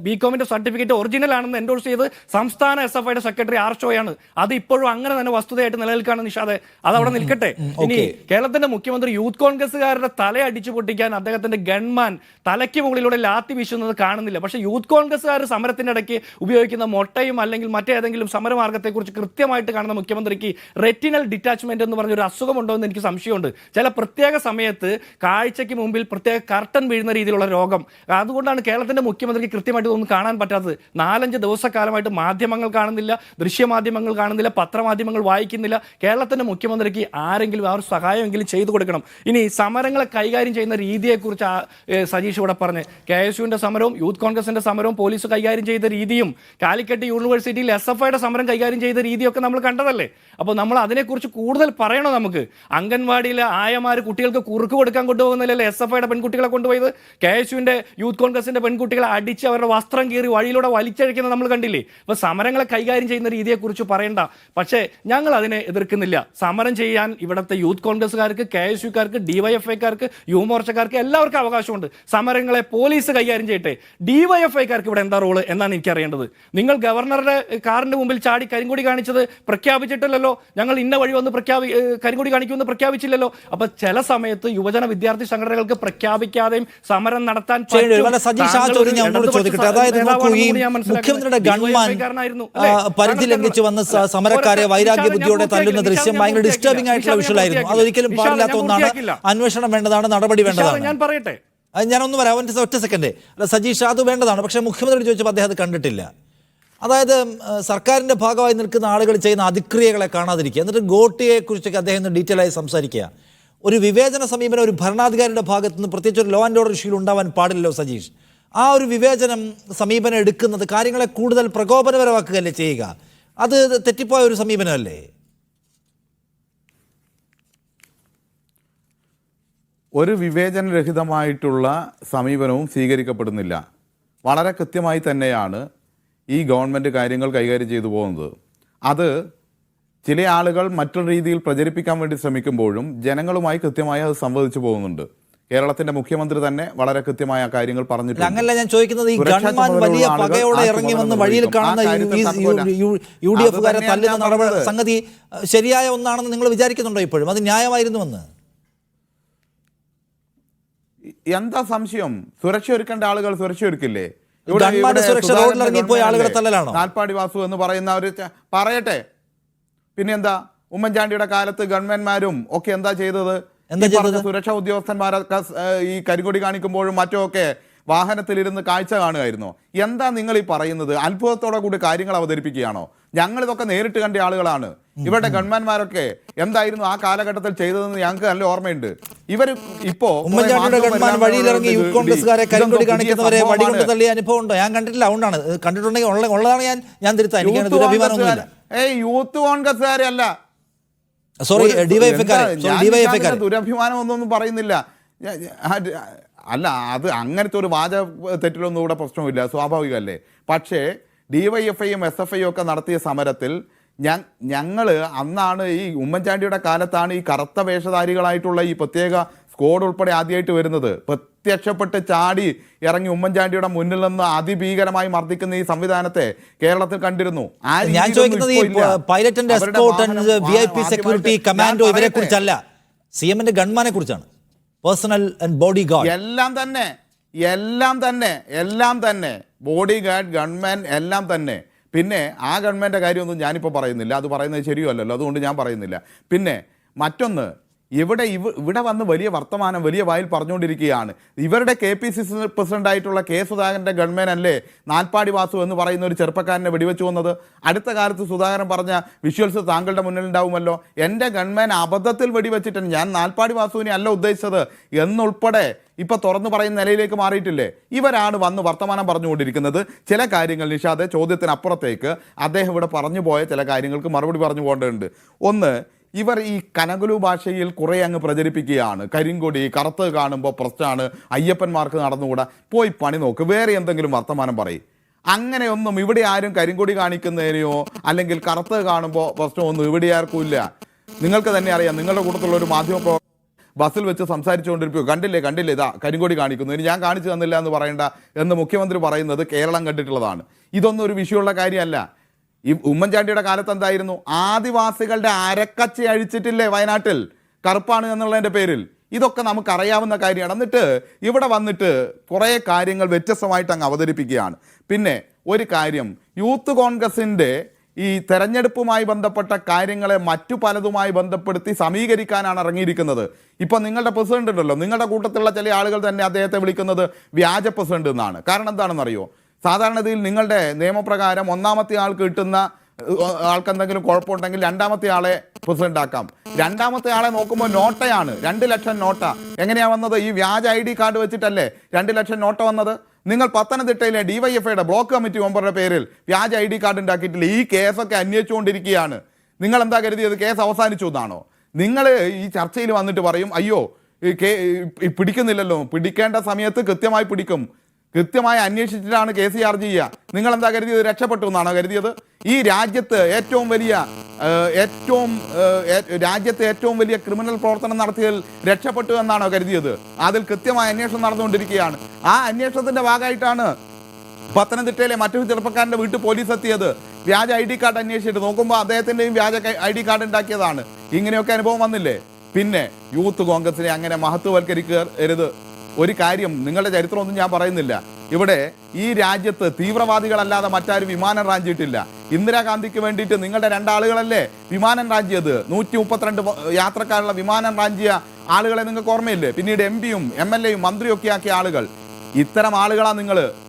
Speaker 2: BComന്റെ സർട്ടിഫിക്കറ്റ് ഒറിജിനൽ ആണെന്ന് എൻഡോഴ്സ് ചെയ്ത് സംസ്ഥാന SFIയുടെ സെക്രട്ടറി ആർഷോയാണ്. അത് ഇപ്പോഴും അങ്ങനെ തന്നെ വസ്തുതയായിട്ട് നിലനിൽക്കുകയാണ് നിഷാദെ. അതവിടെ നിൽക്കട്ടെ. ഇനി കേരളത്തിന്റെ മുഖ്യമന്ത്രി യൂത്ത് കോൺഗ്രസ്സുകാരുടെ തല അടിച്ചു പൊട്ടിക്കാൻ അദ്ദേഹത്തിന്റെ ഗൺമാൻ തലയ്ക്ക് മുകളിലൂടെ ലാത്തി വീശുന്നത് കാണുന്നില്ല. പക്ഷേ യൂത്ത് കോൺഗ്രസ്സുകാർ സമരത്തിന്റെ ഇടയ്ക്ക് ഉപയോഗിക്കുന്ന മൊട്ടയും അല്ലെങ്കിൽ മറ്റേതെങ്കിലും സമരമാർഗത്തെക്കുറിച്ച് കൃത്യമായിട്ട് കാണുന്ന മുഖ്യമന്ത്രിക്ക് റെറ്റിനൽ ഡിറ്റാച്ച്മെന്റ് എന്ന് പറഞ്ഞൊരു അസുഖമുണ്ടോ എന്ന് എനിക്ക് സംശയമുണ്ട്. ചില പ്രത്യേക സമയത്ത് കാഴ്ചയ്ക്ക് മുമ്പിൽ പ്രത്യേക കർട്ടൻ വീഴുന്ന രീതിയിലുള്ള രോഗം. അതുകൊണ്ടാണ് കേരളത്തിന്റെ മുഖ്യമന്ത്രിക്ക് കൃത്യമായിട്ട് ഒന്നും കാണാൻ പറ്റാത്തത്. 4-5 ദിവസക്കാലമായിട്ട് മാധ്യമങ്ങൾ കാണുന്നില്ല, ദൃശ്യമാധ്യമങ്ങൾ കാണുന്നില്ല, പത്രമാധ്യമങ്ങൾ വായിക്കുന്നില്ല. കേരളത്തിന്റെ മുഖ്യമന്ത്രിക്ക് ആരെങ്കിലും ആ ഒരു സഹായമെങ്കിലും ചെയ്തു കൊടുക്കണം. ഇനി സമരങ്ങളെ കൈകാര്യം ചെയ്യുന്ന രീതിയെക്കുറിച്ച് സജീഷ് ഇവിടെ പറഞ്ഞ് KSUവിന്റെ സമരവും യൂത്ത് കോൺഗ്രസിന്റെ സമരവും പോലീസ് കൈകാര്യം ചെയ്ത രീതിയും കാലിക്കറ്റ് യൂണിവേഴ്സിറ്റിയിൽ SFIയുടെ സമരം കൈകാര്യം ചെയ്ത രീതിയൊക്കെ നമ്മൾ കണ്ടതല്ലേ. അപ്പോൾ നമ്മൾ അതിനെക്കുറിച്ച് കൂടുതൽ പറയണോ? നമുക്ക് അംഗൻവാടിയിലെ ആയമാർ കുട്ടികൾക്ക് കുറുക്ക് കൊടുക്കാൻ കൊണ്ടുപോകുന്നില്ലല്ലേ SFIയുടെ പെൺകുട്ടികളെ കൊണ്ടുപോയത്? KSUവിന്റെ യൂത്ത് കോൺഗ്രസിന്റെ പെൺകുട്ടികളെ അടിച്ച് അവരുടെ വസ്ത്രം കീറി വഴിയിലൂടെ വലിച്ചഴിക്കുന്നത് നമ്മൾ കണ്ടില്ലേ. അപ്പോൾ സമരങ്ങളെ കൈകാര്യം ചെയ്യുന്ന രീതിയെക്കുറിച്ച് പറയണ്ട. പക്ഷേ ഞങ്ങൾ അതിനെ എതിർക്കുന്നില്ല. സമരം ചെയ്യാൻ ഇവിടുത്തെ യൂത്ത് കോൺഗ്രസ്സുകാർക്ക്, KSUക്കാർക്ക്, DYFIക്കാർക്ക്, യുവമോർച്ചക്കാർക്ക് എല്ലാവർക്കും അവകാശമുണ്ട്. സമരങ്ങളെ പോലീസ് കൈകാര്യം ചെയ്യട്ടെ. DYFIക്കാർക്ക് ഇവിടെ എന്താ റോള് എന്നാണ് എനിക്കറിയേണ്ടത്. നിങ്ങൾ ഗവർണറുടെ കാറിന്റെ മുമ്പിൽ ചാടി കരിങ്കൊടി കാണിച്ചത് പ്രഖ്യാപിച്ചിട്ടില്ലല്ലോ. ഞങ്ങൾ ഇന്ന വഴി വന്ന് കരിങ്കൊടി കാണിക്കുമെന്ന് പ്രഖ്യാപിച്ചില്ലല്ലോ. അപ്പൊ ചില സമയത്ത് യുവജന വിദ്യാർത്ഥി സംഘടനകൾക്ക് പ്രഖ്യാപിക്കാതെയും സമരം നടത്താൻ
Speaker 1: മുഖ്യമന്ത്രിയുടെ ഗൺമാൻ പരിധി ലംഘിച്ച് വന്ന് സമരക്കാരെ വൈരാഗ്യ ബുദ്ധിയോടെ തല്ലുന്ന ദൃശ്യം ഭയങ്കര ഡിസ്റ്റർബിംഗ് ആയിട്ടുള്ള വിഷയമായിരുന്നു. അതൊരിക്കലും പാടില്ലാത്ത ഒന്നാണ്. അന്വേഷണം വേണ്ടതാണ്, നടപടി വേണ്ടതാണ്.
Speaker 2: ഞാൻ പറയട്ടെ,
Speaker 1: ഞാനൊന്ന് പറയാം, ഒറ്റ സെക്കൻഡ്. സജീഷ്, അത് വേണ്ടതാണ്. പക്ഷേ മുഖ്യമന്ത്രി ചോദിച്ചപ്പോൾ അദ്ദേഹം അത് കണ്ടിട്ടില്ല. അതായത് സർക്കാരിൻ്റെ ഭാഗമായി നിൽക്കുന്ന ആളുകൾ ചെയ്യുന്ന അതിക്രിയകളെ കാണാതിരിക്കുക, എന്നിട്ട് ഗോട്ടിയെക്കുറിച്ചൊക്കെ അദ്ദേഹം ഡീറ്റെയിൽ ആയി സംസാരിക്കുക. ഒരു വിവേചന സമീപനം ഒരു ഭരണാധികാരിയുടെ ഭാഗത്ത് നിന്ന്, പ്രത്യേകിച്ച് ഒരു ലോ ആൻഡ് ഓർഡർ ഇഷ്യൂയിൽ ഉണ്ടാവാൻ പാടില്ലല്ലോ സജീഷ്. ആ ഒരു വിവേചനം സമീപനം എടുക്കുന്നത് കാര്യങ്ങളെ കൂടുതൽ പ്രകോപനപരമാക്കുകയല്ലേ ചെയ്യുക? അത് തെറ്റിപ്പോയ ഒരു സമീപനമല്ലേ?
Speaker 3: ഒരു വിവേചനരഹിതമായിട്ടുള്ള സമീപനവും സ്വീകരിക്കപ്പെടുന്നില്ല. വളരെ കൃത്യമായി തന്നെയാണ് ഈ ഗവൺമെൻറ് കാര്യങ്ങൾ കൈകാര്യം ചെയ്തു പോകുന്നത്. അത് ചില ആളുകൾ മറ്റൊരു രീതിയിൽ പ്രചരിപ്പിക്കാൻ വേണ്ടി ശ്രമിക്കുമ്പോഴും ജനങ്ങളുമായി കൃത്യമായി അത് സംവദിച്ചു പോകുന്നുണ്ട്. കേരളത്തിന്റെ മുഖ്യമന്ത്രി തന്നെ വളരെ കൃത്യമായ കാര്യങ്ങൾ പറഞ്ഞിട്ടുണ്ട്.
Speaker 1: അങ്ങനല്ല ഞാൻ ചോദിക്കുന്നത്, ഈ ഗവൺമെന്റ് വലിയ പകയോടെ ഇറങ്ങി വന്ന് വഴിയിൽ കാണുന്ന UDF-കാരെ തല്ലുന്ന സംഗതി ശരിയായ ഒന്നാണെന്ന് നിങ്ങൾ വിചാരിക്കുന്നുണ്ടോ ഇപ്പോഴും? അത് ന്യായമായിരുന്നുവെന്ന്
Speaker 3: എന്താ സംശയം? സുരക്ഷ ഒരുക്കേണ്ട ആളുകൾ സുരക്ഷ ഒരുക്കില്ലേ? നാൽപ്പാടി വാസു എന്ന് പറയുന്ന ഒരു പറയട്ടെ. പിന്നെ എന്താ ഉമ്മൻചാണ്ടിയുടെ കാലത്ത് ഗവൺമെന്റ്മാരും ഒക്കെ എന്താ ചെയ്തത്? സുരക്ഷാ ഉദ്യോഗസ്ഥന്മാരൊക്കെ ഈ കരികൊടി കാണിക്കുമ്പോഴും മറ്റുമൊക്കെ വാഹനത്തിലിരുന്ന് കാഴ്ച കാണുമായിരുന്നോ? എന്താ നിങ്ങൾ ഈ പറയുന്നത്? അത്ഭുതത്തോടെ കൂടി കാര്യങ്ങൾ അവതരിപ്പിക്കുകയാണോ? ഞങ്ങളിതൊക്കെ നേരിട്ട് കണ്ട ആളുകളാണ്. ഇവരുടെ ഗവൺമെന്റ്മാരൊക്കെ എന്തായിരുന്നു ആ കാലഘട്ടത്തിൽ ചെയ്തതെന്ന് ഞങ്ങൾക്ക് നല്ല ഓർമ്മയുണ്ട്. ഇവർ ഇപ്പോ
Speaker 1: വഴിയിലിറങ്ങി യൂത്ത് കോൺഗ്രസ്സുകാരെ കരിങ്കൊടി കാണിക്കുന്നവരെ വടികൊണ്ട് തള്ളിയ അനുഭവം ഉണ്ടോ? ഞാൻ കണ്ടിട്ടില്ല. അതുകൊണ്ടാണ്, കണ്ടിട്ടുണ്ടെങ്കിൽ ഉള്ളതാണ് ഞാൻ തിരുത്താൻ. എനിക്ക് ദുരഭിമാനമൊന്നുമില്ല.
Speaker 3: യൂത്ത് കോൺഗ്രസ്സുകാരെ അല്ല,
Speaker 1: സോറി, ഡിവൈഎഫ്ഐക്കാരെ.
Speaker 3: ദുരഭിമാനം ഒന്നും പറയുന്നില്ല. അല്ല, അത് അങ്ങനത്തെ ഒരു വാചക തെറ്റിലൊന്നും ഇവിടെ പ്രശ്നമില്ല, സ്വാഭാവികമല്ലേ. പക്ഷേ DYFIയും SFIയും ഒക്കെ നടത്തിയ സമരത്തിൽ ഞങ്ങൾ അന്നാണ്, ഈ ഉമ്മൻചാണ്ടിയുടെ കാലത്താണ് ഈ കറുത്ത വേഷധാരികളായിട്ടുള്ള ഈ പ്രത്യേക സ്ക്വാഡ് ഉൾപ്പെടെ ആദ്യമായിട്ട് വരുന്നത്. പ്രത്യക്ഷപ്പെട്ട് ചാടി ഇറങ്ങി ഉമ്മൻചാണ്ടിയുടെ മുന്നിൽ നിന്ന് അതിഭീകരമായി മർദ്ദിക്കുന്ന ഈ സംവിധാനത്തെ കേരളത്തിൽ കണ്ടിരുന്നു.
Speaker 1: ഞാൻ ചോദിക്കുന്നത് ഈ pilot and escort and VIP security commando ഇവരെ കുറിച്ചല്ല, CMന്റെ ഗൺമാനെ കുറിച്ചാണ്. പേഴ്സണൽ ആൻഡ് ബോഡി ഗാർഡ് എല്ലാം തന്നെ ബോഡി ഗാർഡ്, ഗൺമാൻ എല്ലാം തന്നെ. പിന്നെ ആ ഗവൺമെൻറ്റിൻ്റെ കാര്യമൊന്നും ഞാനിപ്പോൾ പറയുന്നില്ല, അത് പറയുന്നത് ശരിയല്ലല്ലോ, അതുകൊണ്ട് ഞാൻ പറയുന്നില്ല. പിന്നെ മറ്റൊന്ന്, ഇവിടെ വന്ന് വലിയ വർത്തമാനം വലിയ വായിൽ പറഞ്ഞുകൊണ്ടിരിക്കുകയാണ്. ഇവരുടെ KPCC പ്രസിഡന്റായിട്ടുള്ള K. സുധാകരൻ്റെ ഗവൺമെൻറ് അല്ലേ നാൽപ്പാടി വാസു എന്ന് പറയുന്ന ഒരു ചെറുപ്പക്കാരനെ വെടിവെച്ചു വന്നത്? അടുത്ത കാലത്ത് സുധാകരൻ പറഞ്ഞ വിഷ്വൽസ് താങ്കളുടെ മുന്നിൽ ഉണ്ടാവുമല്ലോ. എൻ്റെ ഗവൺമെൻറ് അബദ്ധത്തിൽ വെടിവെച്ചിട്ടുണ്ട്, ഞാൻ നാൽപ്പാടി വാസുവിനെ അല്ല ഉദ്ദേശിച്ചത് എന്നുൾപ്പെടെ ഇപ്പം തുറന്നു പറയുന്ന നിലയിലേക്ക് മാറിയിട്ടില്ലേ? ഇവരാണ് വന്ന് വർത്തമാനം പറഞ്ഞുകൊണ്ടിരിക്കുന്നത്. ചില കാര്യങ്ങൾ നിഷാദെ, ചോദ്യത്തിനപ്പുറത്തേക്ക് അദ്ദേഹം ഇവിടെ പറഞ്ഞു പോയ ചില കാര്യങ്ങൾക്ക് മറുപടി പറഞ്ഞു പോകേണ്ടതുണ്ട്. ഒന്ന്, ഇവർ ഈ കനകുലു ഭാഷയിൽ കുറേ അങ്ങ് പ്രചരിപ്പിക്കുകയാണ്. കരിങ്കൊടി കറുത്ത് കാണുമ്പോൾ പ്രശ്നമാണ്, അയ്യപ്പന്മാർക്ക് നടന്നുകൂടാ. പോയി പണി നോക്ക്, വേറെ എന്തെങ്കിലും വർത്തമാനം പറയും.
Speaker 3: അങ്ങനെയൊന്നും ഇവിടെ ആരും കരിങ്കൊടി കാണിക്കുന്നതിനെയോ അല്ലെങ്കിൽ കറുത്ത് കാണുമ്പോൾ പ്രശ്നമൊന്നും ഇവിടെ ആർക്കും ഇല്ല. നിങ്ങൾക്ക് തന്നെ അറിയാം, നിങ്ങളുടെ കൂട്ടത്തിലുള്ള ഒരു മാധ്യമ ബസ്സിൽ വെച്ച് സംസാരിച്ചുകൊണ്ടിരിക്കുകയോ കണ്ടില്ലേ ഇതാ കരിങ്കൊടി കാണിക്കുന്നു, ഇനി ഞാൻ കാണിച്ചു തന്നില്ല എന്ന് പറയണ്ട എന്ന് മുഖ്യമന്ത്രി പറയുന്നത് കേരളം കണ്ടിട്ടുള്ളതാണ്. ഇതൊന്നും ഒരു വിഷയമുള്ള കാര്യമല്ല. ഈ ഉമ്മൻചാണ്ടിയുടെ കാലത്ത് എന്തായിരുന്നു? ആദിവാസികളുടെ അരക്കച്ച അഴിച്ചിട്ടില്ലേ വയനാട്ടിൽ, കറുപ്പാണ് എന്നുള്ളതിൻ്റെ പേരിൽ? ഇതൊക്കെ നമുക്കറിയാവുന്ന കാര്യമാണ്. എന്നിട്ട് ഇവിടെ വന്നിട്ട് കുറേ കാര്യങ്ങൾ വ്യത്യസ്തമായിട്ട് അങ്ങ് അവതരിപ്പിക്കുകയാണ്. പിന്നെ ഒരു കാര്യം, യൂത്ത് കോൺഗ്രസിൻ്റെ ഈ തെരഞ്ഞെടുപ്പുമായി ബന്ധപ്പെട്ട കാര്യങ്ങളെ മറ്റു പലതുമായി ബന്ധപ്പെടുത്തി സമീകരിക്കാനാണ് ഇറങ്ങിയിരിക്കുന്നത്. ഇപ്പം നിങ്ങളുടെ പ്രസിഡന്റ് ഉണ്ടല്ലോ, നിങ്ങളുടെ കൂട്ടത്തിലുള്ള ചില ആളുകൾ തന്നെ അദ്ദേഹത്തെ വിളിക്കുന്നത് വ്യാജ പ്രസിഡന്റ് എന്നാണ്. കാരണം എന്താണെന്നറിയോ? സാധാരണതയിൽ നിങ്ങളുടെ നിയമപ്രകാരം ഒന്നാമത്തെ ആൾക്ക് കിട്ടുന്ന ആൾക്ക് എന്തെങ്കിലും കുഴപ്പമുണ്ടെങ്കിൽ രണ്ടാമത്തെ ആളെ പ്രസിഡന്റ് ആക്കാം. രണ്ടാമത്തെ ആളെ നോക്കുമ്പോൾ നോട്ടയാണ്, 2 ലക്ഷം നോട്ട. എങ്ങനെയാ വന്നത്? ഈ വ്യാജ ID കാർഡ് വെച്ചിട്ടല്ലേ 2 ലക്ഷം നോട്ട വന്നത്? നിങ്ങൾ പത്തനംതിട്ടയിലെ DYFIയുടെ ബ്ലോക്ക് കമ്മിറ്റി മെമ്പറുടെ പേരിൽ വ്യാജ ID കാർഡ് ഉണ്ടാക്കിയിട്ടില്ല. ഈ കേസൊക്കെ അന്വേഷിച്ചുകൊണ്ടിരിക്കുകയാണ്. നിങ്ങൾ എന്താ കരുതിയത് കേസ് അവസാനിച്ചു എന്നാണോ? നിങ്ങൾ ഈ ചർച്ചയിൽ വന്നിട്ട് പറയും അയ്യോ പിടിക്കുന്നില്ലല്ലോ. പിടിക്കേണ്ട സമയത്ത് കൃത്യമായി പിടിക്കും, കൃത്യമായി അന്വേഷിച്ചിട്ടാണ് കേസ് ചാർജ് ചെയ്യുക. നിങ്ങൾ എന്താ കരുതിയത് രക്ഷപ്പെട്ടു എന്നാണോ കരുതിയത്? ഈ രാജ്യത്ത് ഏറ്റവും വലിയ ക്രിമിനൽ പ്രവർത്തനം നടത്തിയതിൽ രക്ഷപ്പെട്ടു എന്നാണോ കരുതിയത്? അതിൽ കൃത്യമായ അന്വേഷണം നടന്നുകൊണ്ടിരിക്കുകയാണ്. ആ അന്വേഷണത്തിന്റെ ഭാഗമായിട്ടാണ് പത്തനംതിട്ടയിലെ മറ്റൊരു ചെറുപ്പക്കാരൻ്റെ വീട്ടിൽ പോലീസ് എത്തിയത്. വ്യാജ ID കാർഡ് അന്വേഷിച്ചിട്ട് നോക്കുമ്പോൾ അദ്ദേഹത്തിൻ്റെയും വ്യാജ ID കാർഡ് ഉണ്ടാക്കിയതാണ്. ഇങ്ങനെയൊക്കെ അനുഭവം വന്നില്ലേ? പിന്നെ യൂത്ത് കോൺഗ്രസിനെ അങ്ങനെ മഹത്വവൽക്കരിക്കരുത്. ഒരു കാര്യം, നിങ്ങളുടെ ചരിത്രമൊന്നും ഞാൻ പറയുന്നില്ല. ഇവിടെ ഈ രാജ്യത്ത് തീവ്രവാദികളല്ലാതെ മറ്റാരും വിമാനം റാഞ്ചിയിട്ടില്ല. ഇന്ദിരാഗാന്ധിക്ക് വേണ്ടിയിട്ട് നിങ്ങളുടെ 2 ആളുകളല്ലേ വിമാനം റാഞ്ചിയത്? 132 യാത്രക്കാരുള്ള വിമാനം റാഞ്ചിയ ആളുകളെ നിങ്ങൾക്ക് ഓർമ്മയില്ലേ? പിന്നീട് MP-യും MLA-യും മന്ത്രിയൊക്കെ ആക്കിയ ആളുകൾ. ഇത്തരം ആളുകളാണ്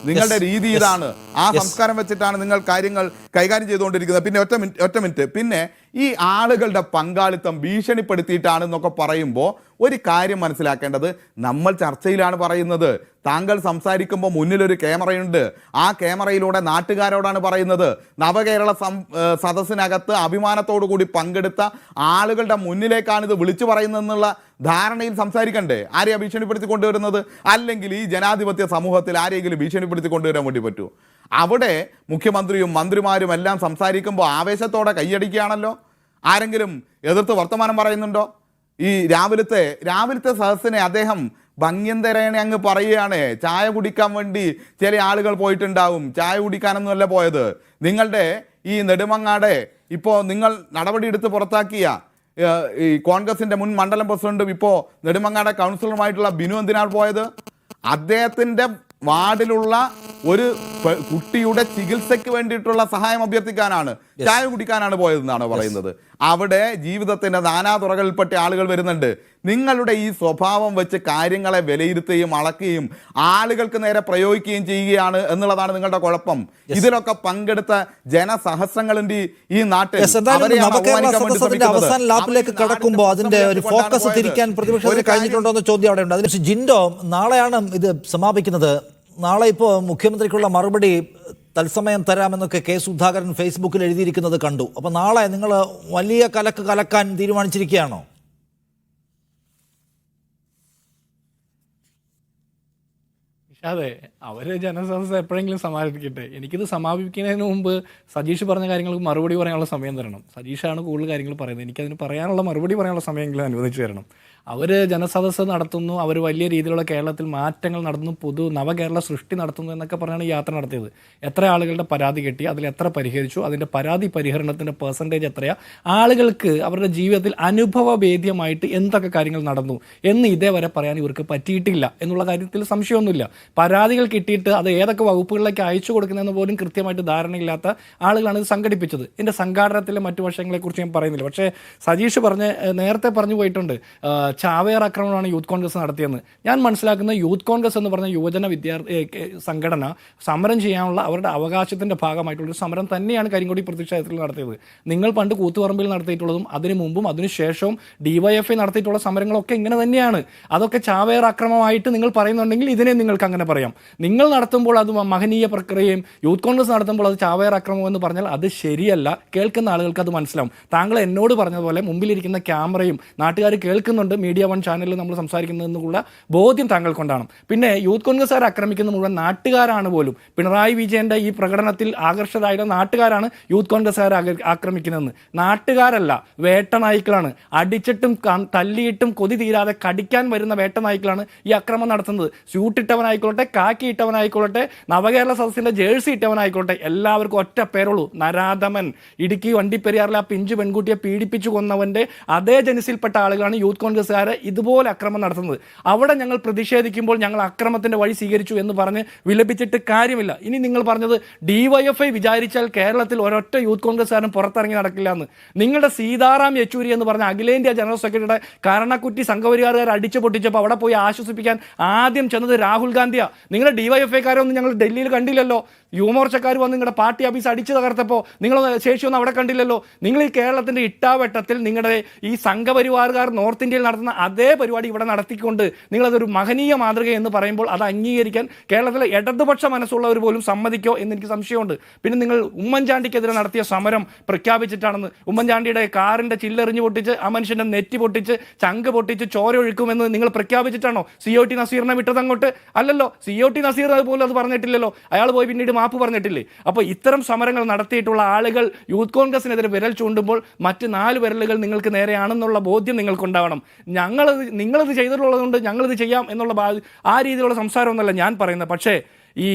Speaker 3: നിങ്ങളുടെ രീതി ഇതാണ്. ആ സംസ്കാരം വെച്ചിട്ടാണ് നിങ്ങൾ കാര്യങ്ങൾ കൈകാര്യം ചെയ്തുകൊണ്ടിരിക്കുന്നത്. പിന്നെ ഒറ്റ മിനിറ്റ് പിന്നെ ഈ ആളുകളുടെ പങ്കാളിത്തം ഭീഷണിപ്പെടുത്തിയിട്ടാണെന്നൊക്കെ പറയുമ്പോൾ ഒരു കാര്യം മനസ്സിലാക്കേണ്ടത്, നമ്മൾ ചർച്ചയിലാണ് പറയുന്നത്. താങ്കൾ സംസാരിക്കുമ്പോൾ മുന്നിലൊരു ക്യാമറയുണ്ട്. ആ ക്യാമറയിലൂടെ നാട്ടുകാരോടാണ് പറയുന്നത്. നവകേരള സദസ്സിനകത്ത് അഭിമാനത്തോടു കൂടി പങ്കെടുത്ത ആളുകളുടെ മുന്നിലേക്കാണ് ഇത് വിളിച്ചു പറയുന്നതെന്നുള്ള ധാരണയിൽ സംസാരിക്കണ്ടേ? ആരെയാണ് ഭീഷണിപ്പെടുത്തി കൊണ്ടുവരുന്നത്? അല്ലെങ്കിൽ ഈ ജനാധിപത്യ സമൂഹത്തിൽ ആരെങ്കിലും ഭീഷണിപ്പെടുത്തി കൊണ്ടുവരാൻ വേണ്ടി പറ്റൂ? അവിടെ മുഖ്യമന്ത്രിയും മന്ത്രിമാരും എല്ലാം സംസാരിക്കുമ്പോൾ ആവേശത്തോടെ കൈയടിക്കുകയാണല്ലോ. ആരെങ്കിലും എതിർത്ത് വർത്തമാനം പറയുന്നുണ്ടോ? ഈ രാവിലത്തെ സദസ്സിനെ അദ്ദേഹം ഭംഗ്യന്തരേണ അങ്ങ് പറയുകയാണ്. ചായ കുടിക്കാൻ വേണ്ടി ചില ആളുകൾ പോയിട്ടുണ്ടാവും. ചായ കുടിക്കാനൊന്നുമല്ല പോയത്. നിങ്ങളുടെ ഈ നെടുമങ്ങാടെ ഇപ്പോൾ നിങ്ങൾ നടപടിയെടുത്ത് പുറത്താക്കിയ ഈ കോൺഗ്രസിൻ്റെ മുൻ മണ്ഡലം പ്രസിഡന്റും ഇപ്പോൾ നെടുമങ്ങാടെ കൗൺസിലറുമായിട്ടുള്ള ബിനു എന്തിനാണ് പോയത്? അദ്ദേഹത്തിൻ്റെ വാർഡിലുള്ള ഒരു കുട്ടിയുടെ ചികിത്സയ്ക്ക് വേണ്ടിയിട്ടുള്ള സഹായം അഭ്യർത്ഥിക്കാനാണ്, ചായ കുടിക്കാനാണ് പോയതെന്നാണ് പറയുന്നത്. അവിടെ ജീവിതത്തിന്റെ നാനാതുറകളിൽപ്പെട്ട ആളുകൾ വരുന്നുണ്ട്. നിങ്ങളുടെ ഈ സ്വഭാവം വെച്ച് കാര്യങ്ങളെ വിലയിരുത്തുകയും അളക്കുകയും ആളുകൾക്ക് നേരെ പ്രയോഗിക്കുകയും ചെയ്യുകയാണ് എന്നുള്ളതാണ് നിങ്ങളുടെ കുഴപ്പം. ഇതിലൊക്കെ പങ്കെടുത്ത ജനസഹസ്രങ്ങളുടെ ഈ നാട്ടിൽ
Speaker 1: അവസാന ലാപ്പിലേക്ക് കടക്കുമ്പോൾ അതിന്റെ ഒരു ഫോക്കസ് തിരിക്കാൻ പ്രതിപക്ഷത്തിന് കഴിഞ്ഞിട്ടുണ്ടോ എന്ന ചോദ്യം അവിടെ ഉണ്ട്. അതിന് ജിൻഡോ, നാളെയാണ് ഇത് സമാപിക്കുന്നത്. നാളെ ഇപ്പോൾ മുഖ്യമന്ത്രിക്കുള്ള മറുപടി തത്സമയം തരാമെന്നൊക്കെ കെ സുധാകരൻ ഫേസ്ബുക്കിൽ എഴുതിയിരിക്കുന്നത് കണ്ടു. അപ്പോൾ നാളെ നിങ്ങൾ വലിയ കലക്ക് കലക്കാൻ തീരുമാനിച്ചിരിക്കുകയാണോ?
Speaker 2: അതെ, അവർ ജനസദസ്സ് എപ്പോഴെങ്കിലും സമാപിക്കട്ടെ. എനിക്കിത് സമാപിക്കുന്നതിന് മുമ്പ് സജീഷ് പറഞ്ഞ കാര്യങ്ങൾക്ക് മറുപടി പറയാനുള്ള സമയം തരണം. സജീഷാണ് കൂടുതൽ കാര്യങ്ങൾ പറയുന്നത്. എനിക്കതിന് പറയാനുള്ള മറുപടി പറയാനുള്ള സമയമെങ്കിലും അനുവദിച്ചു തരണം. അവർ ജനസദസ്സ് നടത്തുന്നു, അവർ വലിയ രീതിയിലുള്ള കേരളത്തിൽ മാറ്റങ്ങൾ നടത്തുന്നു, നവകേരള സൃഷ്ടി നടത്തുന്നു എന്നൊക്കെ പറഞ്ഞാണ് യാത്ര നടത്തിയത്. എത്ര ആളുകളുടെ പരാതി കിട്ടി, അതിൽ എത്ര പരിഹരിച്ചു, അതിൻ്റെ പരാതി പരിഹരണത്തിൻ്റെ പെർസെൻറ്റേജ് എത്രയാണ്, ആളുകൾക്ക് അവരുടെ ജീവിതത്തിൽ അനുഭവവേദ്യമായിട്ട് എന്തൊക്കെ കാര്യങ്ങൾ നടന്നു എന്ന് ഇതേവരെ പറയാൻ ഇവർക്ക് പറ്റിയിട്ടില്ല എന്നുള്ള കാര്യത്തിൽ സംശയമൊന്നുമില്ല. പരാതികൾ കിട്ടിയിട്ട് അത് ഏതൊക്കെ വകുപ്പുകളിലേക്ക് അയച്ചു കൊടുക്കുന്നതെന്ന് പോലും കൃത്യമായിട്ട് ധാരണയില്ലാത്ത ആളുകളാണ് ഇത് സംഘടിപ്പിച്ചത്. ഇതിൻ്റെ സംഘാടനത്തിലെ മറ്റു വശങ്ങളെക്കുറിച്ച് ഞാൻ പറയുന്നില്ല. പക്ഷേ സജീഷ് നേരത്തെ പറഞ്ഞു പോയിട്ടുണ്ട്, ചാവേർ ആക്രമണമാണ് യൂത്ത് കോൺഗ്രസ് നടത്തിയെന്ന്. ഞാൻ മനസ്സിലാക്കുന്ന യൂത്ത് കോൺഗ്രസ് എന്ന് പറഞ്ഞ യുവജന സംഘടന സമരം ചെയ്യാനുള്ള അവരുടെ അവകാശത്തിൻ്റെ ഭാഗമായിട്ടുള്ളൊരു സമരം തന്നെയാണ് കരിങ്കൊടി പ്രതിഷേധത്തിൽ നടത്തിയത്. നിങ്ങൾ പണ്ട് കൂത്തുപറമ്പിൽ നടത്തിയിട്ടുള്ളതും അതിനു മുമ്പും അതിനുശേഷവും DYFI നടത്തിയിട്ടുള്ള സമരങ്ങളൊക്കെ ഇങ്ങനെ തന്നെയാണ്. അതൊക്കെ ചാവേർ ആക്രമണമായിട്ട് നിങ്ങൾ പറയുന്നുണ്ടെങ്കിൽ ഇതിനെ നിങ്ങൾക്ക് അങ്ങനെ പറയാം. നിങ്ങൾ നടത്തുമ്പോൾ അത് മഹനീയ പ്രക്രിയയും യൂത്ത് കോൺഗ്രസ് നടത്തുമ്പോൾ അത് ചാവേർ ആക്രമണം എന്ന് പറഞ്ഞാൽ അത് ശരിയല്ല. കേൾക്കുന്ന ആളുകൾക്ക് അത് മനസ്സിലാവും. താങ്കൾ എന്നോട് പറഞ്ഞതുപോലെ മുമ്പിലിരിക്കുന്ന ക്യാമറയും നാട്ടുകാർ കേൾക്കുന്നുണ്ട്, മീഡിയ വൺ ചാനലിൽ നമ്മൾ സംസാരിക്കുന്നതെന്നുള്ള ബോധ്യം താങ്കൾക്കൊണ്ടാണ്. പിന്നെ യൂത്ത് കോൺഗ്രസ്സുകാർ ആക്രമിക്കുന്ന മുഴുവൻ നാട്ടുകാരാണ് പോലും. പിണറായി വിജയന്റെ ഈ പ്രകടനത്തിൽ ആകർഷകരായ നാട്ടുകാരാണ് യൂത്ത് കോൺഗ്രസ്സുകാർ ആക്രമിക്കുന്നതെന്ന്. നാട്ടുകാരല്ല, വേട്ടനായ്ക്കളാണ്. അടിച്ചിട്ടും തല്ലിയിട്ടും കൊതി തീരാതെ കടിക്കാൻ വരുന്ന വേട്ടനായ്ക്കളാണ് ഈ അക്രമം നടത്തുന്നത്. സ്യൂട്ടിട്ടവനായിക്കോട്ടെ, കാക്കി ഇട്ടവനായിക്കോട്ടെ, നവകേരള സദസ്സിന്റെ ജേഴ്സി ഇട്ടവനായിക്കോട്ടെ, എല്ലാവർക്കും ഒറ്റ പേരുള്ളൂ, നരാധമൻ. ഇടുക്കി വണ്ടിപ്പെരിയാറിൽ ആ പിഞ്ചു പെൺകുട്ടിയെ പീഡിപ്പിച്ചു കൊന്നവന്റെ അതേ ജനസിൽപ്പെട്ട ആളുകളാണ് യൂത്ത് കോൺഗ്രസ്സുകാരെ ഇതുപോലെ അക്രമം നടത്തുന്നത്. അവിടെ ഞങ്ങൾ പ്രതിഷേധിക്കുമ്പോൾ ഞങ്ങൾ അക്രമത്തിന്റെ വഴി സ്വീകരിച്ചു എന്ന് പറഞ്ഞ് വിലപിച്ചിട്ട് കാര്യമില്ല. ഇനി നിങ്ങൾ പറഞ്ഞത് DYFI വിചാരിച്ചാൽ കേരളത്തിൽ ഒരൊറ്റ യൂത്ത് കോൺഗ്രസ്സുകാരനും പുറത്തിറങ്ങി നടക്കില്ല എന്ന്. നിങ്ങളുടെ സീതാറാം യെച്ചൂരി എന്ന് പറഞ്ഞ അഖിലേന്ത്യാ ജനറൽ സെക്രട്ടറിയുടെ കരണക്കുറ്റി സംഘപരിവാറുകാർ അടിച്ചു പൊട്ടിച്ചപ്പോൾ അവിടെ പോയി ആശ്വസിപ്പിക്കാൻ ആദ്യം ചെന്നത് രാഹുൽ ഗാന്ധിയാണ്. നിങ്ങളുടെ DYFIക്കാരൊന്നും ഞങ്ങൾ ഡൽഹിയിൽ കണ്ടില്ലല്ലോ. യുവമോർച്ചക്കാർ വന്ന് നിങ്ങളുടെ പാർട്ടി ഓഫീസ് അടിച്ചു തകർത്തപ്പോൾ നിങ്ങൾ ശേഷിയൊന്നും അവിടെ കണ്ടില്ലല്ലോ. നിങ്ങൾ ഈ കേരളത്തിന്റെ ഇട്ടാവട്ടത്തിൽ നിങ്ങളുടെ ഈ സംഘപരിവാറുകാർ നോർത്ത് ഇന്ത്യയിൽ നടത്തുന്ന അതേ പരിപാടി ഇവിടെ നടത്തിക്കൊണ്ട് നിങ്ങളതൊരു മഹനീയ മാതൃക എന്ന് പറയുമ്പോൾ അത് അംഗീകരിക്കാൻ കേരളത്തിലെ ഇടതുപക്ഷ മനസ്സുള്ളവർ പോലും സമ്മതിക്കോ എന്ന് എനിക്ക് സംശയമുണ്ട്. പിന്നെ നിങ്ങൾ ഉമ്മൻചാണ്ടിക്കെതിരെ നടത്തിയ സമരം പ്രഖ്യാപിച്ചിട്ടാണെന്ന്, ഉമ്മൻചാണ്ടിയുടെ കാറിന്റെ ചില്ലെറിഞ്ഞ് പൊട്ടിച്ച് ആ മനുഷ്യന്റെ നെറ്റി പൊട്ടിച്ച് ചങ്ക് പൊട്ടിച്ച് ചോര ഒഴുക്കുമെന്ന് നിങ്ങൾ പ്രഖ്യാപിച്ചിട്ടാണോ COT നസീറിനെ വിട്ടത് അങ്ങോട്ട്? അല്ലല്ലോ, COT നസീർ പോലും അത് പറഞ്ഞിട്ടില്ലല്ലോ. അയാൾ പോയി പിന്നീട് മാപ്പ് പറഞ്ഞിട്ടില്ലേ? അപ്പോൾ ഇത്തരം സമരങ്ങൾ നടത്തിയിട്ടുള്ള ആളുകൾ യൂത്ത് കോൺഗ്രസിനെതിരെ വിരൽ ചൂണ്ടുമ്പോൾ മറ്റ് 4 വിരലുകൾ നിങ്ങൾക്ക് നേരെയാണെന്നുള്ള ബോധ്യം നിങ്ങൾക്കുണ്ടാവണം. നിങ്ങളത് ചെയ്തിട്ടുള്ളതുകൊണ്ട് ഞങ്ങളിത് ചെയ്യാം എന്നുള്ള ആ രീതിയിലുള്ള സംസാരമൊന്നുമല്ല ഞാൻ പറയുന്നത്. പക്ഷേ ഈ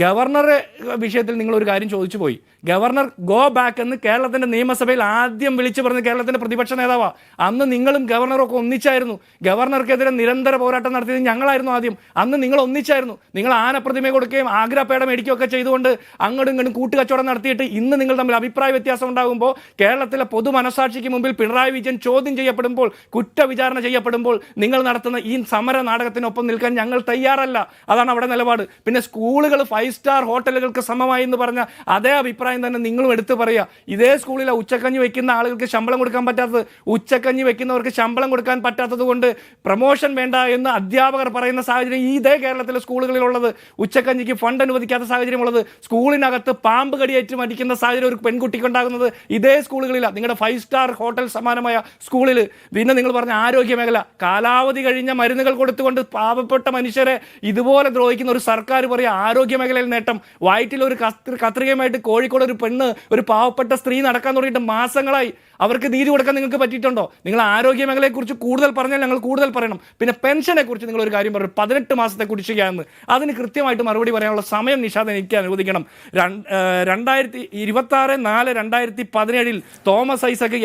Speaker 2: ഗവർണറെ വിഷയത്തിൽ നിങ്ങളൊരു കാര്യം ചോദിച്ചു പോയി. ഗവർണർ ഗോ ബാക്ക് എന്ന് കേരളത്തിൻ്റെ നിയമസഭയിൽ ആദ്യം വിളിച്ചു പറഞ്ഞ് കേരളത്തിൻ്റെ പ്രതിപക്ഷ നേതാവാണ്. അന്ന് നിങ്ങളും ഗവർണറൊക്കെ ഒന്നിച്ചായിരുന്നു. ഗവർണർക്കെതിരെ നിരന്തര പോരാട്ടം നടത്തിയത് ഞങ്ങളായിരുന്നു ആദ്യം. അന്ന് നിങ്ങൾ ഒന്നിച്ചായിരുന്നു. നിങ്ങൾ ആനപ്രതിമ കൊടുക്കുകയും ആഗ്രാപേട മേടിക്കുകയൊക്കെ ചെയ്തുകൊണ്ട് അങ്ങോട്ടും ഇങ്ങോട്ടും കൂട്ടുകച്ചവടം നടത്തിയിട്ട് ഇന്ന് നിങ്ങൾ തമ്മിൽ അഭിപ്രായ വ്യത്യാസം ഉണ്ടാകുമ്പോൾ കേരളത്തിലെ പൊതു മനസാക്ഷിക്ക് മുമ്പിൽ പിണറായി വിജയൻ ചോദ്യം ചെയ്യപ്പെടുമ്പോൾ, കുറ്റവിചാരണ ചെയ്യപ്പെടുമ്പോൾ നിങ്ങൾ നടത്തുന്ന ഈ സമര നാടകത്തിനൊപ്പം നിൽക്കാൻ ഞങ്ങൾ തയ്യാറല്ല. അതാണ് അവിടെ നിലപാട്. പിന്നെ സ്കൂളുകൾ 5 സ്റ്റാർ ഹോട്ടലുകൾക്ക് സമമായി എന്ന് പറഞ്ഞ അതേ അഭിപ്രായം തന്നെ നിങ്ങളും എടുത്തു പറയുക. ഇതേ സ്കൂളിലെ ഉച്ചക്കഞ്ഞി വെക്കുന്ന ആളുകൾക്ക് ശമ്പളം കൊടുക്കാൻ പറ്റാത്തത്, ഉച്ചക്കഞ്ഞി വെക്കുന്നവർക്ക് ശമ്പളം കൊടുക്കാൻ പറ്റാത്തത് കൊണ്ട് പ്രമോഷൻ വേണ്ട എന്ന് അധ്യാപകർ പറയുന്ന സാഹചര്യം ഇതേ കേരളത്തിലെ സ്കൂളുകളിലുള്ളത്. ഉച്ചക്കഞ്ഞിക്ക് ഫണ്ട് അനുവദിക്കാത്ത സാഹചര്യമുള്ളത്, സ്കൂളിനകത്ത് പാമ്പ് കടിയേറ്റ് മരിക്കുന്ന സാഹചര്യം ഒരു പെൺകുട്ടിക്ക് ഉണ്ടാകുന്നത് ഇതേ സ്കൂളുകളിലാണ്, നിങ്ങളുടെ 5 സ്റ്റാർ ഹോട്ടൽ സമാനമായ സ്കൂളിൽ. പിന്നെ നിങ്ങൾ പറഞ്ഞ ആരോഗ്യ മേഖല, കാലാവധി കഴിഞ്ഞ മരുന്നുകൾ കൊടുത്തുകൊണ്ട് പാവപ്പെട്ട മനുഷ്യരെ ഇതുപോലെ ദ്രോഹിക്കുന്ന ഒരു സർക്കാർ പറയുക ആരോഗ്യ മേഖലയിൽ നേട്ടം. വയറ്റിൽ ഒരു കത്രികയുമായിട്ട് കോഴിക്കോട് ഒരു പെണ്ണ്, ഒരു പാവപ്പെട്ട സ്ത്രീ നടക്കാൻ തുടങ്ങിയിട്ട് മാസങ്ങളായി. അവർക്ക് നീതി കൊടുക്കാൻ നിങ്ങൾക്ക് പറ്റിയിട്ടുണ്ടോ? നിങ്ങൾ ആരോഗ്യ മേഖലയെക്കുറിച്ച് കൂടുതൽ പറഞ്ഞാൽ ഞങ്ങൾ കൂടുതൽ പറയണം. പിന്നെ പെൻഷനെ കുറിച്ച് നിങ്ങൾ ഒരു കാര്യം പറഞ്ഞു, 18 മാസത്തെ കുടിശ്ശികയെന്ന്. അതിന് കൃത്യമായിട്ട് മറുപടി പറയാനുള്ള സമയം നിഷാദ് എനിക്ക് അനുവദിക്കണം. 2026/4/2017 തോമസ് ഐസക്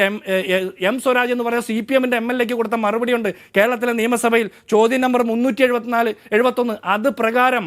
Speaker 2: എം സ്വരാജ് എന്ന് പറയുന്ന CPMന്റെ MLAക്ക് കൊടുത്ത മറുപടിയുണ്ട് കേരളത്തിലെ നിയമസഭയിൽ. ചോദ്യം നമ്പർ 371. അത് പ്രകാരം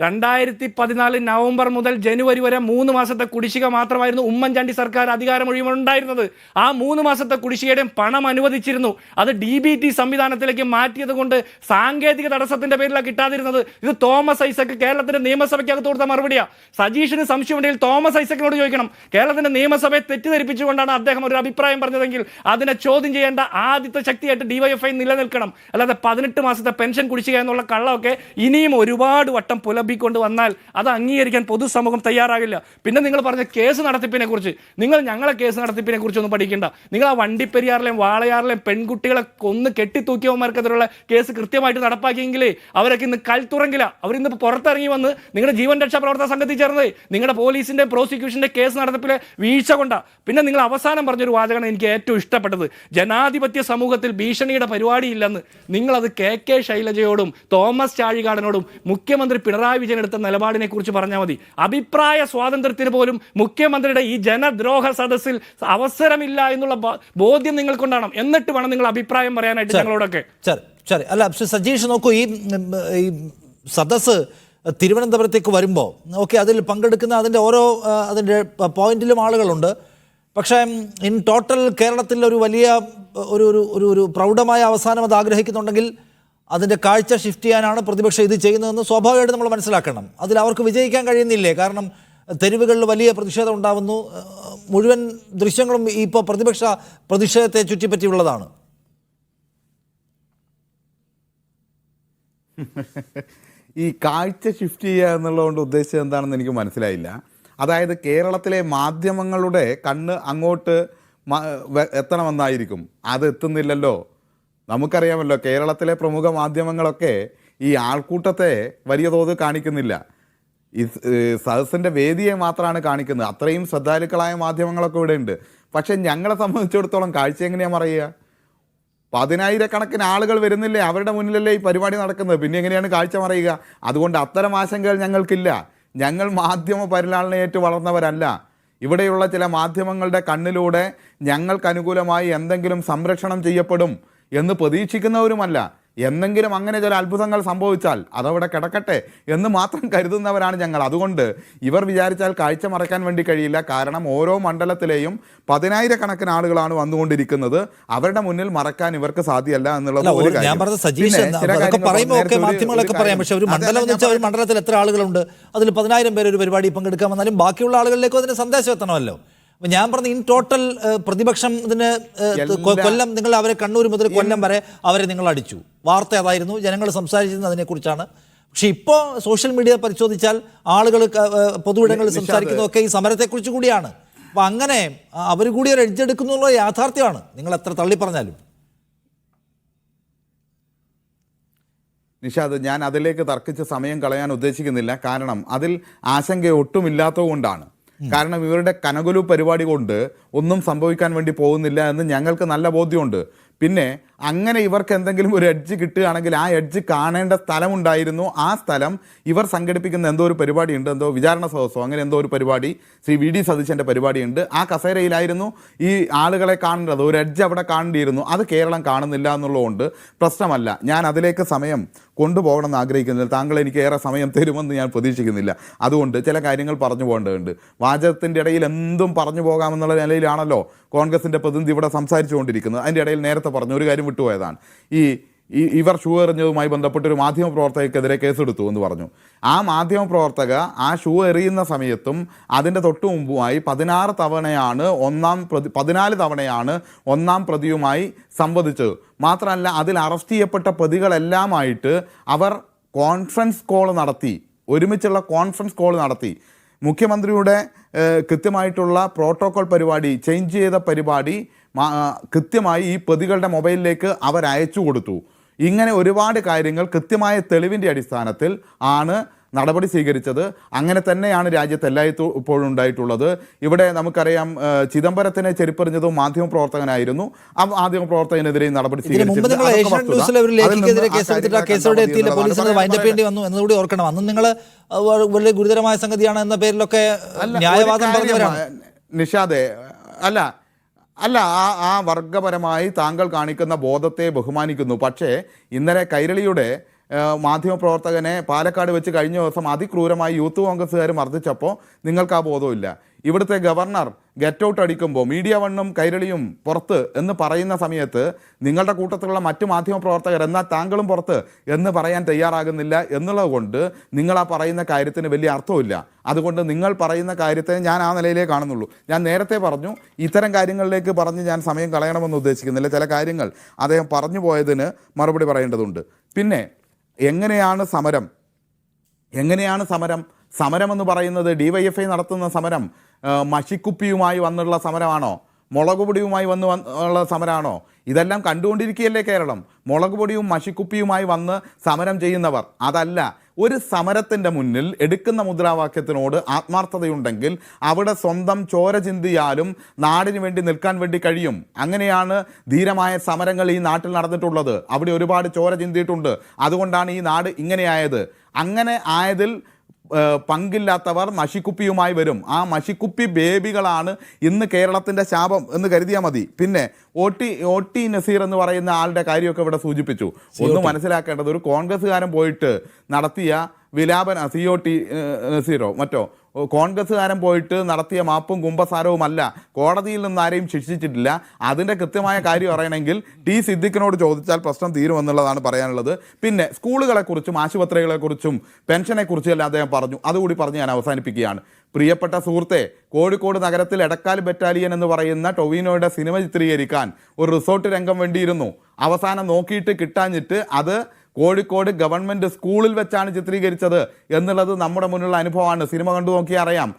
Speaker 2: 2014 നവംബർ മുതൽ ജനുവരി വരെ 3 മാസത്തെ കുടിശ്ശിക മാത്രമായിരുന്നു ഉമ്മൻചാണ്ടി സർക്കാർ അധികാരം ഒഴിവുണ്ടായിരുന്നത്. ആ 3 മാസത്തെ കുടിശ്ശികയുടെയും പണം അനുവദിച്ചിരുന്നു. അത് DBT സംവിധാനത്തിലേക്ക് മാറ്റിയത് കൊണ്ട് സാങ്കേതിക തടസ്സത്തിന്റെ പേരിലാണ് കിട്ടാതിരുന്നത്. ഇത് തോമസ് ഐസക് കേരളത്തിന്റെ നിയമസഭയ്ക്കകത്ത് കൊടുത്ത മറുപടിയാണ്. സജീഷിന് സംശയമുണ്ടെങ്കിൽ തോമസ് ഐസക്കിനോട് ചോദിക്കണം. കേരളത്തിന്റെ നിയമസഭയെ തെറ്റിദ്ധരിപ്പിച്ചുകൊണ്ടാണ് അദ്ദേഹം ഒരു അഭിപ്രായം പറഞ്ഞതെങ്കിൽ അതിനെ ചോദ്യം ചെയ്യേണ്ട ആദ്യത്തെ ശക്തിയായിട്ട് DYFI നിലനിൽക്കണം. അല്ലാതെ 18 മാസത്തെ പെൻഷൻ കുടിശ്ശിക എന്നുള്ള കള്ളമൊക്കെ ഇനിയും ഒരുപാട് വട്ടം കൊണ്ട് വന്നാൽ അത് അംഗീകരിക്കാൻ പൊതുസമൂഹം തയ്യാറാകില്ല. പിന്നെ നിങ്ങൾ പറഞ്ഞ കേസ് നടത്തിപ്പിനെ കുറിച്ച്, നിങ്ങൾ ഞങ്ങളെ കേസ് നടത്തിപ്പിനെ കുറിച്ചൊന്നും പഠിക്കേണ്ട. നിങ്ങൾ ആ വണ്ടിപ്പെരിയാറിലെയും വാളയാറിലെയും പെൺകുട്ടികളെ കൊന്ന് കെട്ടിത്തൂക്കിയവന്മാർക്കെതിരെയുള്ള കേസ് കൃത്യമായിട്ട് നടപ്പാക്കിയെങ്കിലേ അവരൊക്കെ ഇന്ന് കൽത്തുറങ്ങില്ല. അവരിന്ന് പുറത്തിറങ്ങി വന്ന് നിങ്ങളുടെ ജീവൻ രക്ഷാ പ്രവർത്തന സംഘത്തിൽ ചേർന്നത് നിങ്ങളുടെ പോലീസിന്റെ പ്രോസിക്യൂഷന്റെ കേസ് നടത്തിപ്പിലെ വീഴ്ച കൊണ്ടാണ്. പിന്നെ നിങ്ങൾ അവസാനം പറഞ്ഞൊരു വാചകമാണ് എനിക്ക് ഏറ്റവും ഇഷ്ടപ്പെട്ടത്. ജനാധിപത്യ സമൂഹത്തിൽ ഭീഷണിയുടെ പരിപാടിയില്ലെന്ന്. നിങ്ങളത് KK ശൈലജയോടും തോമസ് ചാഴികാടനോടും മുഖ്യമന്ത്രി പിണറായി വിജയൻ എടുത്ത നിലപാടിനെ കുറിച്ച് പറഞ്ഞാൽ മതി. അഭിപ്രായ സ്വാതന്ത്ര്യത്തിന് പോലും മുഖ്യമന്ത്രിയുടെ ഈ ജനദ്രോഹ സദസ്സിൽ അവസരമില്ല എന്നുള്ള ബോധ്യം നിങ്ങൾക്കുണ്ടാകണം. എന്നിട്ട് വേണം നിങ്ങൾ അഭിപ്രായം പറയാനായിട്ട് ഞങ്ങളോടൊക്കെ.
Speaker 1: ശരി. അല്ല സജീഷ്, നോക്കൂ, ഈ സദസ്സ് തിരുവനന്തപുരത്തേക്ക് വരുമ്പോൾ അതിൽ പങ്കെടുക്കുന്ന അതിൻ്റെ ഓരോ അതിൻ്റെ പോയിന്റിലും ആളുകളുണ്ട്. പക്ഷേ ഇൻ ടോട്ടൽ കേരളത്തിൽ ഒരു വലിയ ഒരു പ്രൗഢമായ അവസാനം അത് ആഗ്രഹിക്കുന്നുണ്ടെങ്കിൽ അതിൻ്റെ കാഴ്ച ഷിഫ്റ്റ് ചെയ്യാനാണ് പ്രതിപക്ഷം ഇത് ചെയ്യുന്നതെന്ന് സ്വാഭാവികമായിട്ട് നമ്മൾ മനസ്സിലാക്കണം. അതിൽ അവർക്ക് വിജയിക്കാൻ കഴിയുന്നില്ലേ? കാരണം തെരുവുകളിൽ വലിയ പ്രതിഷേധം ഉണ്ടാകുന്നു. മുഴുവൻ ദൃശ്യങ്ങളും ഇപ്പോൾ പ്രതിപക്ഷ പ്രതിഷേധത്തെ ചുറ്റിപ്പറ്റിയുള്ളതാണ്.
Speaker 3: ഈ കാഴ്ച ഷിഫ്റ്റ് ചെയ്യുക എന്നുള്ളതുകൊണ്ട് ഉദ്ദേശിച്ചത് എന്താണെന്ന് എനിക്ക് മനസ്സിലായില്ല. അതായത് കേരളത്തിലെ മാധ്യമങ്ങളുടെ കണ്ണ് അങ്ങോട്ട് എത്തണമെന്നായിരിക്കും. അത് എത്തുന്നില്ലല്ലോ. നമുക്കറിയാമല്ലോ കേരളത്തിലെ പ്രമുഖ മാധ്യമങ്ങളൊക്കെ ഈ ആൾക്കൂട്ടത്തെ വലിയ തോതിൽ കാണിക്കുന്നില്ല, ഈ സദസ്സിൻ്റെ വേദിയെ മാത്രമാണ് കാണിക്കുന്നത്. അത്രയും ശ്രദ്ധാലുക്കളായ മാധ്യമങ്ങളൊക്കെ ഇവിടെ ഉണ്ട്. പക്ഷെ ഞങ്ങളെ സംബന്ധിച്ചിടത്തോളം കാഴ്ച എങ്ങനെയാണ് പറയുക? 10,000-കണക്കിന് ആളുകൾ വരുന്നില്ലേ, അവരുടെ മുന്നിലല്ലേ ഈ പരിപാടി നടക്കുന്നത്, പിന്നെ എങ്ങനെയാണ് കാഴ്ച പറയുക? അതുകൊണ്ട് അത്തരം ആശങ്കകൾ ഞങ്ങൾക്കില്ല. ഞങ്ങൾ മാധ്യമ പരിലാളനയേറ്റ് വളർന്നവരല്ല. ഇവിടെയുള്ള ചില മാധ്യമങ്ങളുടെ കണ്ണിലൂടെ ഞങ്ങൾക്ക് അനുകൂലമായി എന്തെങ്കിലും സംരക്ഷണം ചെയ്യപ്പെടും എന്ന് പ്രതീക്ഷിക്കുന്നവരുമല്ല. എന്തെങ്കിലും അങ്ങനെ ചില അത്ഭുതങ്ങൾ സംഭവിച്ചാൽ അതവിടെ കിടക്കട്ടെ എന്ന് മാത്രം കരുതുന്നവരാണ് ഞങ്ങൾ. അതുകൊണ്ട് ഇവർ വിചാരിച്ചാൽ കാഴ്ച മറക്കാൻ വേണ്ടി കഴിയില്ല. കാരണം ഓരോ മണ്ഡലത്തിലെയും 10,000-കണക്കിന് ആളുകളാണ് വന്നുകൊണ്ടിരിക്കുന്നത്. അവരുടെ മുന്നിൽ മറക്കാൻ ഇവർക്ക് സാധ്യമല്ല എന്നുള്ളത് ഒരു കാര്യം.
Speaker 1: ഞാൻ പറഞ്ഞ സജീഷ് പറയുമ്പോൾ മാധ്യമങ്ങളൊക്കെ പറയാം, പക്ഷെ ഒരു മണ്ഡലം എന്ന് വെച്ചാൽ ഒരു മണ്ഡലത്തിൽ എത്ര ആളുകളുണ്ട്, അതിൽ 10,000 പേര് ഒരു പരിപാടി പങ്കെടുക്കാൻ വന്നാലും ബാക്കിയുള്ള ആളുകളിലേക്കും അതിന് സന്ദേശം എത്തണമല്ലോ. അപ്പം ഞാൻ പറഞ്ഞു ഇൻ ടോട്ടൽ പ്രതിപക്ഷം ഇതിന് കൊല്ലം നിങ്ങൾ അവരെ കണ്ണൂർ മുതൽ കൊല്ലം വരെ അവരെ നിങ്ങൾ അടിച്ചു. വാർത്ത അതായിരുന്നു, ജനങ്ങൾ സംസാരിച്ചിരുന്നത് അതിനെക്കുറിച്ചാണ്. പക്ഷെ ഇപ്പോൾ സോഷ്യൽ മീഡിയ പരിശോധിച്ചാൽ ആളുകൾ പൊതുവിടങ്ങളിൽ സംസാരിക്കുന്നതൊക്കെ ഈ സമരത്തെക്കുറിച്ച് കൂടിയാണ്. അപ്പം അങ്ങനെ അവർ കൂടി ഒരു എഡ്ജെടുക്കുന്നുള്ള യാഥാർത്ഥ്യമാണ്, നിങ്ങൾ എത്ര തള്ളി പറഞ്ഞാലും.
Speaker 3: നിഷാദ്, ഞാൻ അതിലേക്ക് തർക്കിച്ച് സമയം കളയാൻ ഉദ്ദേശിക്കുന്നില്ല. കാരണം അതിൽ ആശങ്ക ഒട്ടുമില്ലാത്തതുകൊണ്ടാണ്. കാരണം ഇവരുടെ കനകുലു പരിപാടി കൊണ്ട് ഒന്നും സംഭവിക്കാൻ വേണ്ടി പോകുന്നില്ല എന്ന് ഞങ്ങൾക്ക് നല്ല ബോധ്യമുണ്ട്. പിന്നെ അങ്ങനെ ഇവർക്ക് എന്തെങ്കിലും ഒരു എഡ്ജ് കിട്ടുകയാണെങ്കിൽ ആ എഡ്ജ് കാണേണ്ട സ്ഥലമുണ്ടായിരുന്നു. ആ സ്ഥലം ഇവർ സംഘടിപ്പിക്കുന്ന എന്തോ ഒരു പരിപാടിയുണ്ട്, എന്തോ വിചാരണ സദസ്സോ അങ്ങനെ എന്തോ ഒരു പരിപാടി, ശ്രീ വി ഡി സതീശൻ്റെ പരിപാടിയുണ്ട്. ആ കസേരയിലായിരുന്നു ഈ ആളുകളെ കാണേണ്ടത്. ഒരു എഡ്ജ് അവിടെ കാണേണ്ടിയിരുന്നു. അത് കേരളം കാണുന്നില്ല എന്നുള്ളതുകൊണ്ട് പ്രശ്നമല്ല. ഞാൻ അതിലേക്ക് സമയം കൊണ്ടുപോകണമെന്ന് ആഗ്രഹിക്കുന്നില്ല. താങ്കൾ എനിക്ക് ഏറെ സമയം തരുമെന്ന് ഞാൻ പ്രതീക്ഷിക്കുന്നില്ല. അതുകൊണ്ട് ചില കാര്യങ്ങൾ പറഞ്ഞു പോകേണ്ടതുണ്ട്. വാചകത്തിൻ്റെ ഇടയിൽ എന്തും പറഞ്ഞു പോകാമെന്നുള്ള നിലയിലാണല്ലോ കോൺഗ്രസിൻ്റെ പ്രതിനിധി ഇവിടെ സംസാരിച്ചുകൊണ്ടിരിക്കുന്നത്. അതിൻ്റെ ഇടയിൽ നേരത്തെ പറഞ്ഞു ഒരു കാര്യം വിട്ടുപോയതാണ്. ഇവർ ഷൂ എറിഞ്ഞതുമായി ബന്ധപ്പെട്ട് ഒരു മാധ്യമപ്രവർത്തകർക്കെതിരെ കേസെടുത്തു എന്ന് പറഞ്ഞു. ആ മാധ്യമപ്രവർത്തക ആ ഷൂ എറിയുന്ന സമയത്തും അതിൻ്റെ തൊട്ടു മുമ്പുമായി 14 തവണയാണ് ഒന്നാം പ്രതിയുമായി സംവദിച്ചത്. മാത്രമല്ല അതിൽ അറസ്റ്റ് ചെയ്യപ്പെട്ട പ്രതികളെല്ലാമായിട്ട് അവർ കോൺഫറൻസ് കോൾ നടത്തി, ഒരുമിച്ചുള്ള കോൺഫറൻസ് കോൾ നടത്തി. മുഖ്യമന്ത്രിയുടെ കൃത്യമായിട്ടുള്ള പ്രോട്ടോകോൾ പരിപാടി, ചേഞ്ച് ചെയ്ത പരിപാടി കൃത്യമായി ഈ പ്രതികളുടെ മൊബൈലിലേക്ക് അവർ അയച്ചു കൊടുത്തു. ഇങ്ങനെ ഒരുപാട് കാര്യങ്ങൾ കൃത്യമായ തെളിവിൻ്റെ അടിസ്ഥാനത്തിൽ ആണ് നടപടി സ്വീകരിച്ചത്. അങ്ങനെ തന്നെയാണ് രാജ്യത്ത് എല്ലായ്പ്പോഴും ഉണ്ടായിട്ടുള്ളത്. ഇവിടെ നമുക്കറിയാം ചിദംബരത്തിനെ ചെരുപ്പെറിഞ്ഞതും മാധ്യമപ്രവർത്തകനായിരുന്നു. ആ മാധ്യമപ്രവർത്തകനെതിരെ നടപടി
Speaker 1: ഓർക്കണം. അന്ന് നിങ്ങൾ വലിയ ഗുരുതരമായ സംഗതിയാണ് എന്ന പേരിലൊക്കെ ന്യായവാദം പറഞ്ഞവരാണ്.
Speaker 3: നിഷാദെ, അല്ല ആ വർഗപരമായി താങ്കൾ കാണിക്കുന്ന ബോധത്തെ ബഹുമാനിക്കുന്നു. പക്ഷേ ഇന്നലെ കൈരളിയുടെ മാധ്യമപ്രവർത്തകനെ പാലക്കാട് വെച്ച് കഴിഞ്ഞ ദിവസം അതിക്രൂരമായി യൂത്ത് കോൺഗ്രസ്സുകാർ മർദ്ദിച്ചപ്പോൾ നിങ്ങൾക്ക് ആ ബോധമില്ല. ഇവിടുത്തെ ഗവർണർ ഗെറ്റ് ഔട്ട് അടിക്കുമ്പോൾ മീഡിയ വണ്ണും കൈരളിയും പുറത്ത് എന്ന് പറയുന്ന സമയത്ത് നിങ്ങളുടെ കൂട്ടത്തിലുള്ള മറ്റു മാധ്യമപ്രവർത്തകർ എന്നാൽ താങ്കളും പുറത്ത് എന്ന് പറയാൻ തയ്യാറാകുന്നില്ല എന്നുള്ളത് കൊണ്ട് നിങ്ങൾ ആ പറയുന്ന കാര്യത്തിന് വലിയ അർത്ഥമില്ല. അതുകൊണ്ട് നിങ്ങൾ പറയുന്ന കാര്യത്തെ ഞാൻ ആ നിലയിലേ കാണുന്നുള്ളൂ. ഞാൻ നേരത്തെ പറഞ്ഞു ഇത്തരം കാര്യങ്ങളിലേക്ക് പറഞ്ഞ് ഞാൻ സമയം കളയണമെന്ന് ഉദ്ദേശിക്കുന്നില്ല. ചില കാര്യങ്ങൾ അദ്ദേഹം പറഞ്ഞു പോയതിന് മറുപടി പറയേണ്ടതുണ്ട്. പിന്നെ എങ്ങനെയാണ് സമരമെന്ന് പറയുന്നത്? DYFI നടത്തുന്ന സമരം മഷിക്കുപ്പിയുമായി വന്നുള്ള സമരമാണോ? മുളകുപൊടിയുമായി ഉള്ള സമരമാണോ? ഇതെല്ലാം കണ്ടുകൊണ്ടിരിക്കുകയല്ലേ കേരളം. മുളകുപൊടിയും മഷിക്കുപ്പിയുമായി വന്ന് സമരം ചെയ്യുന്നവർ അതല്ല. ഒരു സമരത്തിൻ്റെ മുന്നിൽ എടുക്കുന്ന മുദ്രാവാക്യത്തിനോട് ആത്മാർത്ഥതയുണ്ടെങ്കിൽ അവിടെ സ്വന്തം ചോര ചിന്തിയാലും നാടിന് വേണ്ടി നിൽക്കാൻ വേണ്ടി കഴിയും. അങ്ങനെയാണ് ധീരമായ സമരങ്ങൾ ഈ നാട്ടിൽ നടന്നിട്ടുള്ളത്. അവിടെ ഒരുപാട് ചോര ചിന്തിയിട്ടുണ്ട്. അതുകൊണ്ടാണ് ഈ നാട് ഇങ്ങനെയായത്. അങ്ങനെ ആയതിൽ പങ്കില്ലാത്തവർ മഷിക്കുപ്പിയുമായി വരും. ആ മഷിക്കുപ്പി ബേബികളാണ് ഇന്ന് കേരളത്തിൻ്റെ ശാപം എന്ന് കരുതിയാൽ മതി. പിന്നെ ഒ ടി നസീർ എന്ന് പറയുന്ന ആളുടെ കാര്യമൊക്കെ ഇവിടെ സൂചിപ്പിച്ചു. ഒന്ന് മനസ്സിലാക്കേണ്ടത്, ഒരു കോൺഗ്രസ്സുകാരൻ പോയിട്ട് നടത്തിയ വിലാപന COT നസീറോ മറ്റോ കോൺഗ്രസ്സുകാരൻ പോയിട്ട് നടത്തിയ മാപ്പും കുമ്പസാരവുമല്ല. കോടതിയിൽ നിന്ന് ആരെയും ശിക്ഷിച്ചിട്ടില്ല. അതിൻ്റെ കൃത്യമായ കാര്യം അറിയണമെങ്കിൽ T സിദ്ദിഖിനോട് ചോദിച്ചാൽ പ്രശ്നം തീരുമെന്നുള്ളതാണ് പറയാനുള്ളത്. പിന്നെ സ്കൂളുകളെക്കുറിച്ചും ആശുപത്രികളെക്കുറിച്ചും പെൻഷനെക്കുറിച്ചും എല്ലാം അദ്ദേഹം പറഞ്ഞു. അതുകൂടി പറഞ്ഞ് ഞാൻ അവസാനിപ്പിക്കുകയാണ്. പ്രിയപ്പെട്ട സുഹൃത്തെ, കോഴിക്കോട് നഗരത്തിൽ എടക്കാൽ ബറ്റാലിയൻ എന്ന് പറയുന്ന ടൊവിനോയുടെ സിനിമ ചിത്രീകരിക്കാൻ ഒരു റിസോർട്ട് രംഗം വേണ്ടിയിരുന്നു. അവസാനം നോക്കിയിട്ട് കിട്ടാഞ്ഞിട്ട് അത് കോഴിക്കോട് ഗവൺമെൻറ് സ്കൂളിൽ വെച്ചാണ് ചിത്രീകരിച്ചത് എന്നുള്ളത് നമ്മുടെ മുന്നിലുള്ള അനുഭവമാണ്. സിനിമ കണ്ടു നോക്കിയാൽ അറിയാം.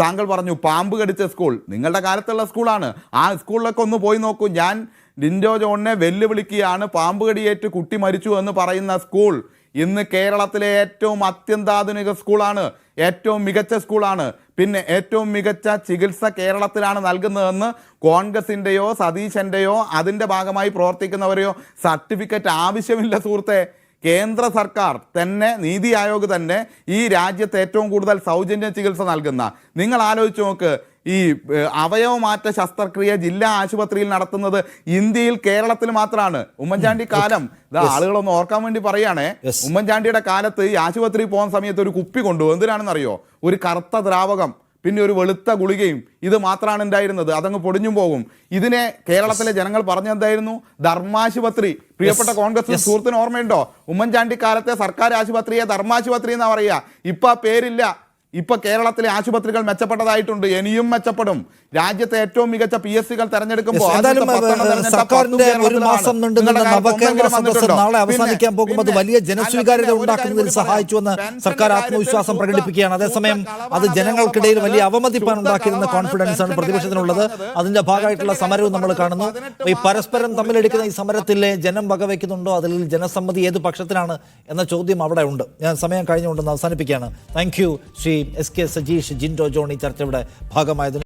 Speaker 3: താങ്കൾ പറഞ്ഞു പാമ്പ് കടിച്ച സ്കൂൾ, നിങ്ങളുടെ കാലത്തുള്ള സ്കൂളാണ്. ആ സ്കൂളിലൊക്കെ ഒന്ന് പോയി നോക്കൂ. ഞാൻ ലിൻഡോ ജോണിനെ വെല്ലുവിളിക്കുകയാണ്. പാമ്പ് കടിയേറ്റ് കുട്ടി മരിച്ചു എന്ന് പറയുന്ന സ്കൂൾ ഇന്ന് കേരളത്തിലെ ഏറ്റവും അത്യന്താധുനിക സ്കൂളാണ്, ഏറ്റവും മികച്ച സ്കൂളാണ്. പിന്നെ ഏറ്റവും മികച്ച ചികിത്സ കേരളത്തിലാണ് നൽകുന്നതെന്ന് കോൺഗ്രസിൻ്റെയോ സതീശൻ്റെയോ അതിൻ്റെ ഭാഗമായി പ്രവർത്തിക്കുന്നവരെയോ സർട്ടിഫിക്കറ്റ് ആവശ്യമില്ല സുഹൃത്തെ. കേന്ദ്ര സർക്കാർ തന്നെ, നീതി ആയോഗ് തന്നെ ഈ രാജ്യത്ത് ഏറ്റവും കൂടുതൽ സൗജന്യ ചികിത്സ നൽകുന്ന, നിങ്ങൾ ആലോചിച്ച് നോക്ക്, ഈ അവയവമാറ്റ ശസ്ത്രക്രിയ ജില്ലാ ആശുപത്രിയിൽ നടത്തുന്നത് ഇന്ത്യയിൽ കേരളത്തിൽ മാത്രമാണ്. ഉമ്മൻചാണ്ടി കാലം, ആളുകളൊന്ന് ഓർക്കാൻ വേണ്ടി പറയുകയാണേ, ഉമ്മൻചാണ്ടിയുടെ കാലത്ത് ഈ ആശുപത്രിയിൽ പോകുന്ന സമയത്ത് ഒരു കുപ്പി കൊണ്ടുപോകും. എന്തിനാണെന്നറിയോ? ഒരു കറുത്ത ദ്രാവകം, പിന്നെ ഒരു വെളുത്ത ഗുളികയും, ഇത് മാത്രമാണ് ഉണ്ടായിരുന്നത്. അതങ്ങ് പൊടിഞ്ഞും പോകും. ഇതിനെ കേരളത്തിലെ ജനങ്ങൾ പറഞ്ഞെന്തായിരുന്നു? ധർമാശുപത്രി. പ്രിയപ്പെട്ട കോൺഗ്രസ് സുഹൃത്തിന് ഓർമ്മയുണ്ടോ? ഉമ്മൻചാണ്ടി കാലത്തെ സർക്കാർ ആശുപത്രിയെ ധർമാശുപത്രി എന്നാ പറയുക. ഇപ്പൊ ആ പേരില്ല. ഇപ്പൊ കേരളത്തിലെ ആശുപത്രികൾ മെച്ചപ്പെട്ടതായിട്ടുണ്ട്, ഇനിയും മെച്ചപ്പെടും. രാജ്യത്തെ ഏറ്റവും മികച്ച PSCകൾ തെരഞ്ഞെടുക്കുമ്പോൾ
Speaker 1: സർക്കാരിന്റെ ഒരു മാസം നീണ്ടുനിന്ന നവകേരള സദസ്സ് നാളെ അവസാനിക്കാൻ പോകുമ്പോൾ അത് വലിയ ജനസ്വീകാര്യത ഉണ്ടാക്കുന്നതിൽ സഹായിച്ചുവെന്ന് സർക്കാർ ആത്മവിശ്വാസം പ്രകടിപ്പിക്കുകയാണ്. അതേസമയം അത് ജനങ്ങൾക്കിടയിൽ വലിയ അവമതിപ്പാൻ ഉണ്ടാക്കിയിരുന്ന കോൺഫിഡൻസ് ആണ് പ്രതിപക്ഷത്തിനുള്ളത്. അതിന്റെ ഭാഗമായിട്ടുള്ള സമരവും നമ്മൾ കാണുന്നു. ഈ പരസ്പരം തമ്മിലെടുക്കുന്ന ഈ സമരത്തിലെ ജനം വകവയ്ക്കുന്നുണ്ടോ, അതിൽ ജനസമ്മതി ഏത് പക്ഷത്തിലാണ് എന്ന ചോദ്യം അവിടെ ഉണ്ട്. ഞാൻ സമയം കഴിഞ്ഞുകൊണ്ടെന്ന് അവസാനിപ്പിക്കുകയാണ്. Thank you Shri SK Sajeesh, Jinto John ഈ ചർച്ചയുടെ ഭാഗമായതിന്.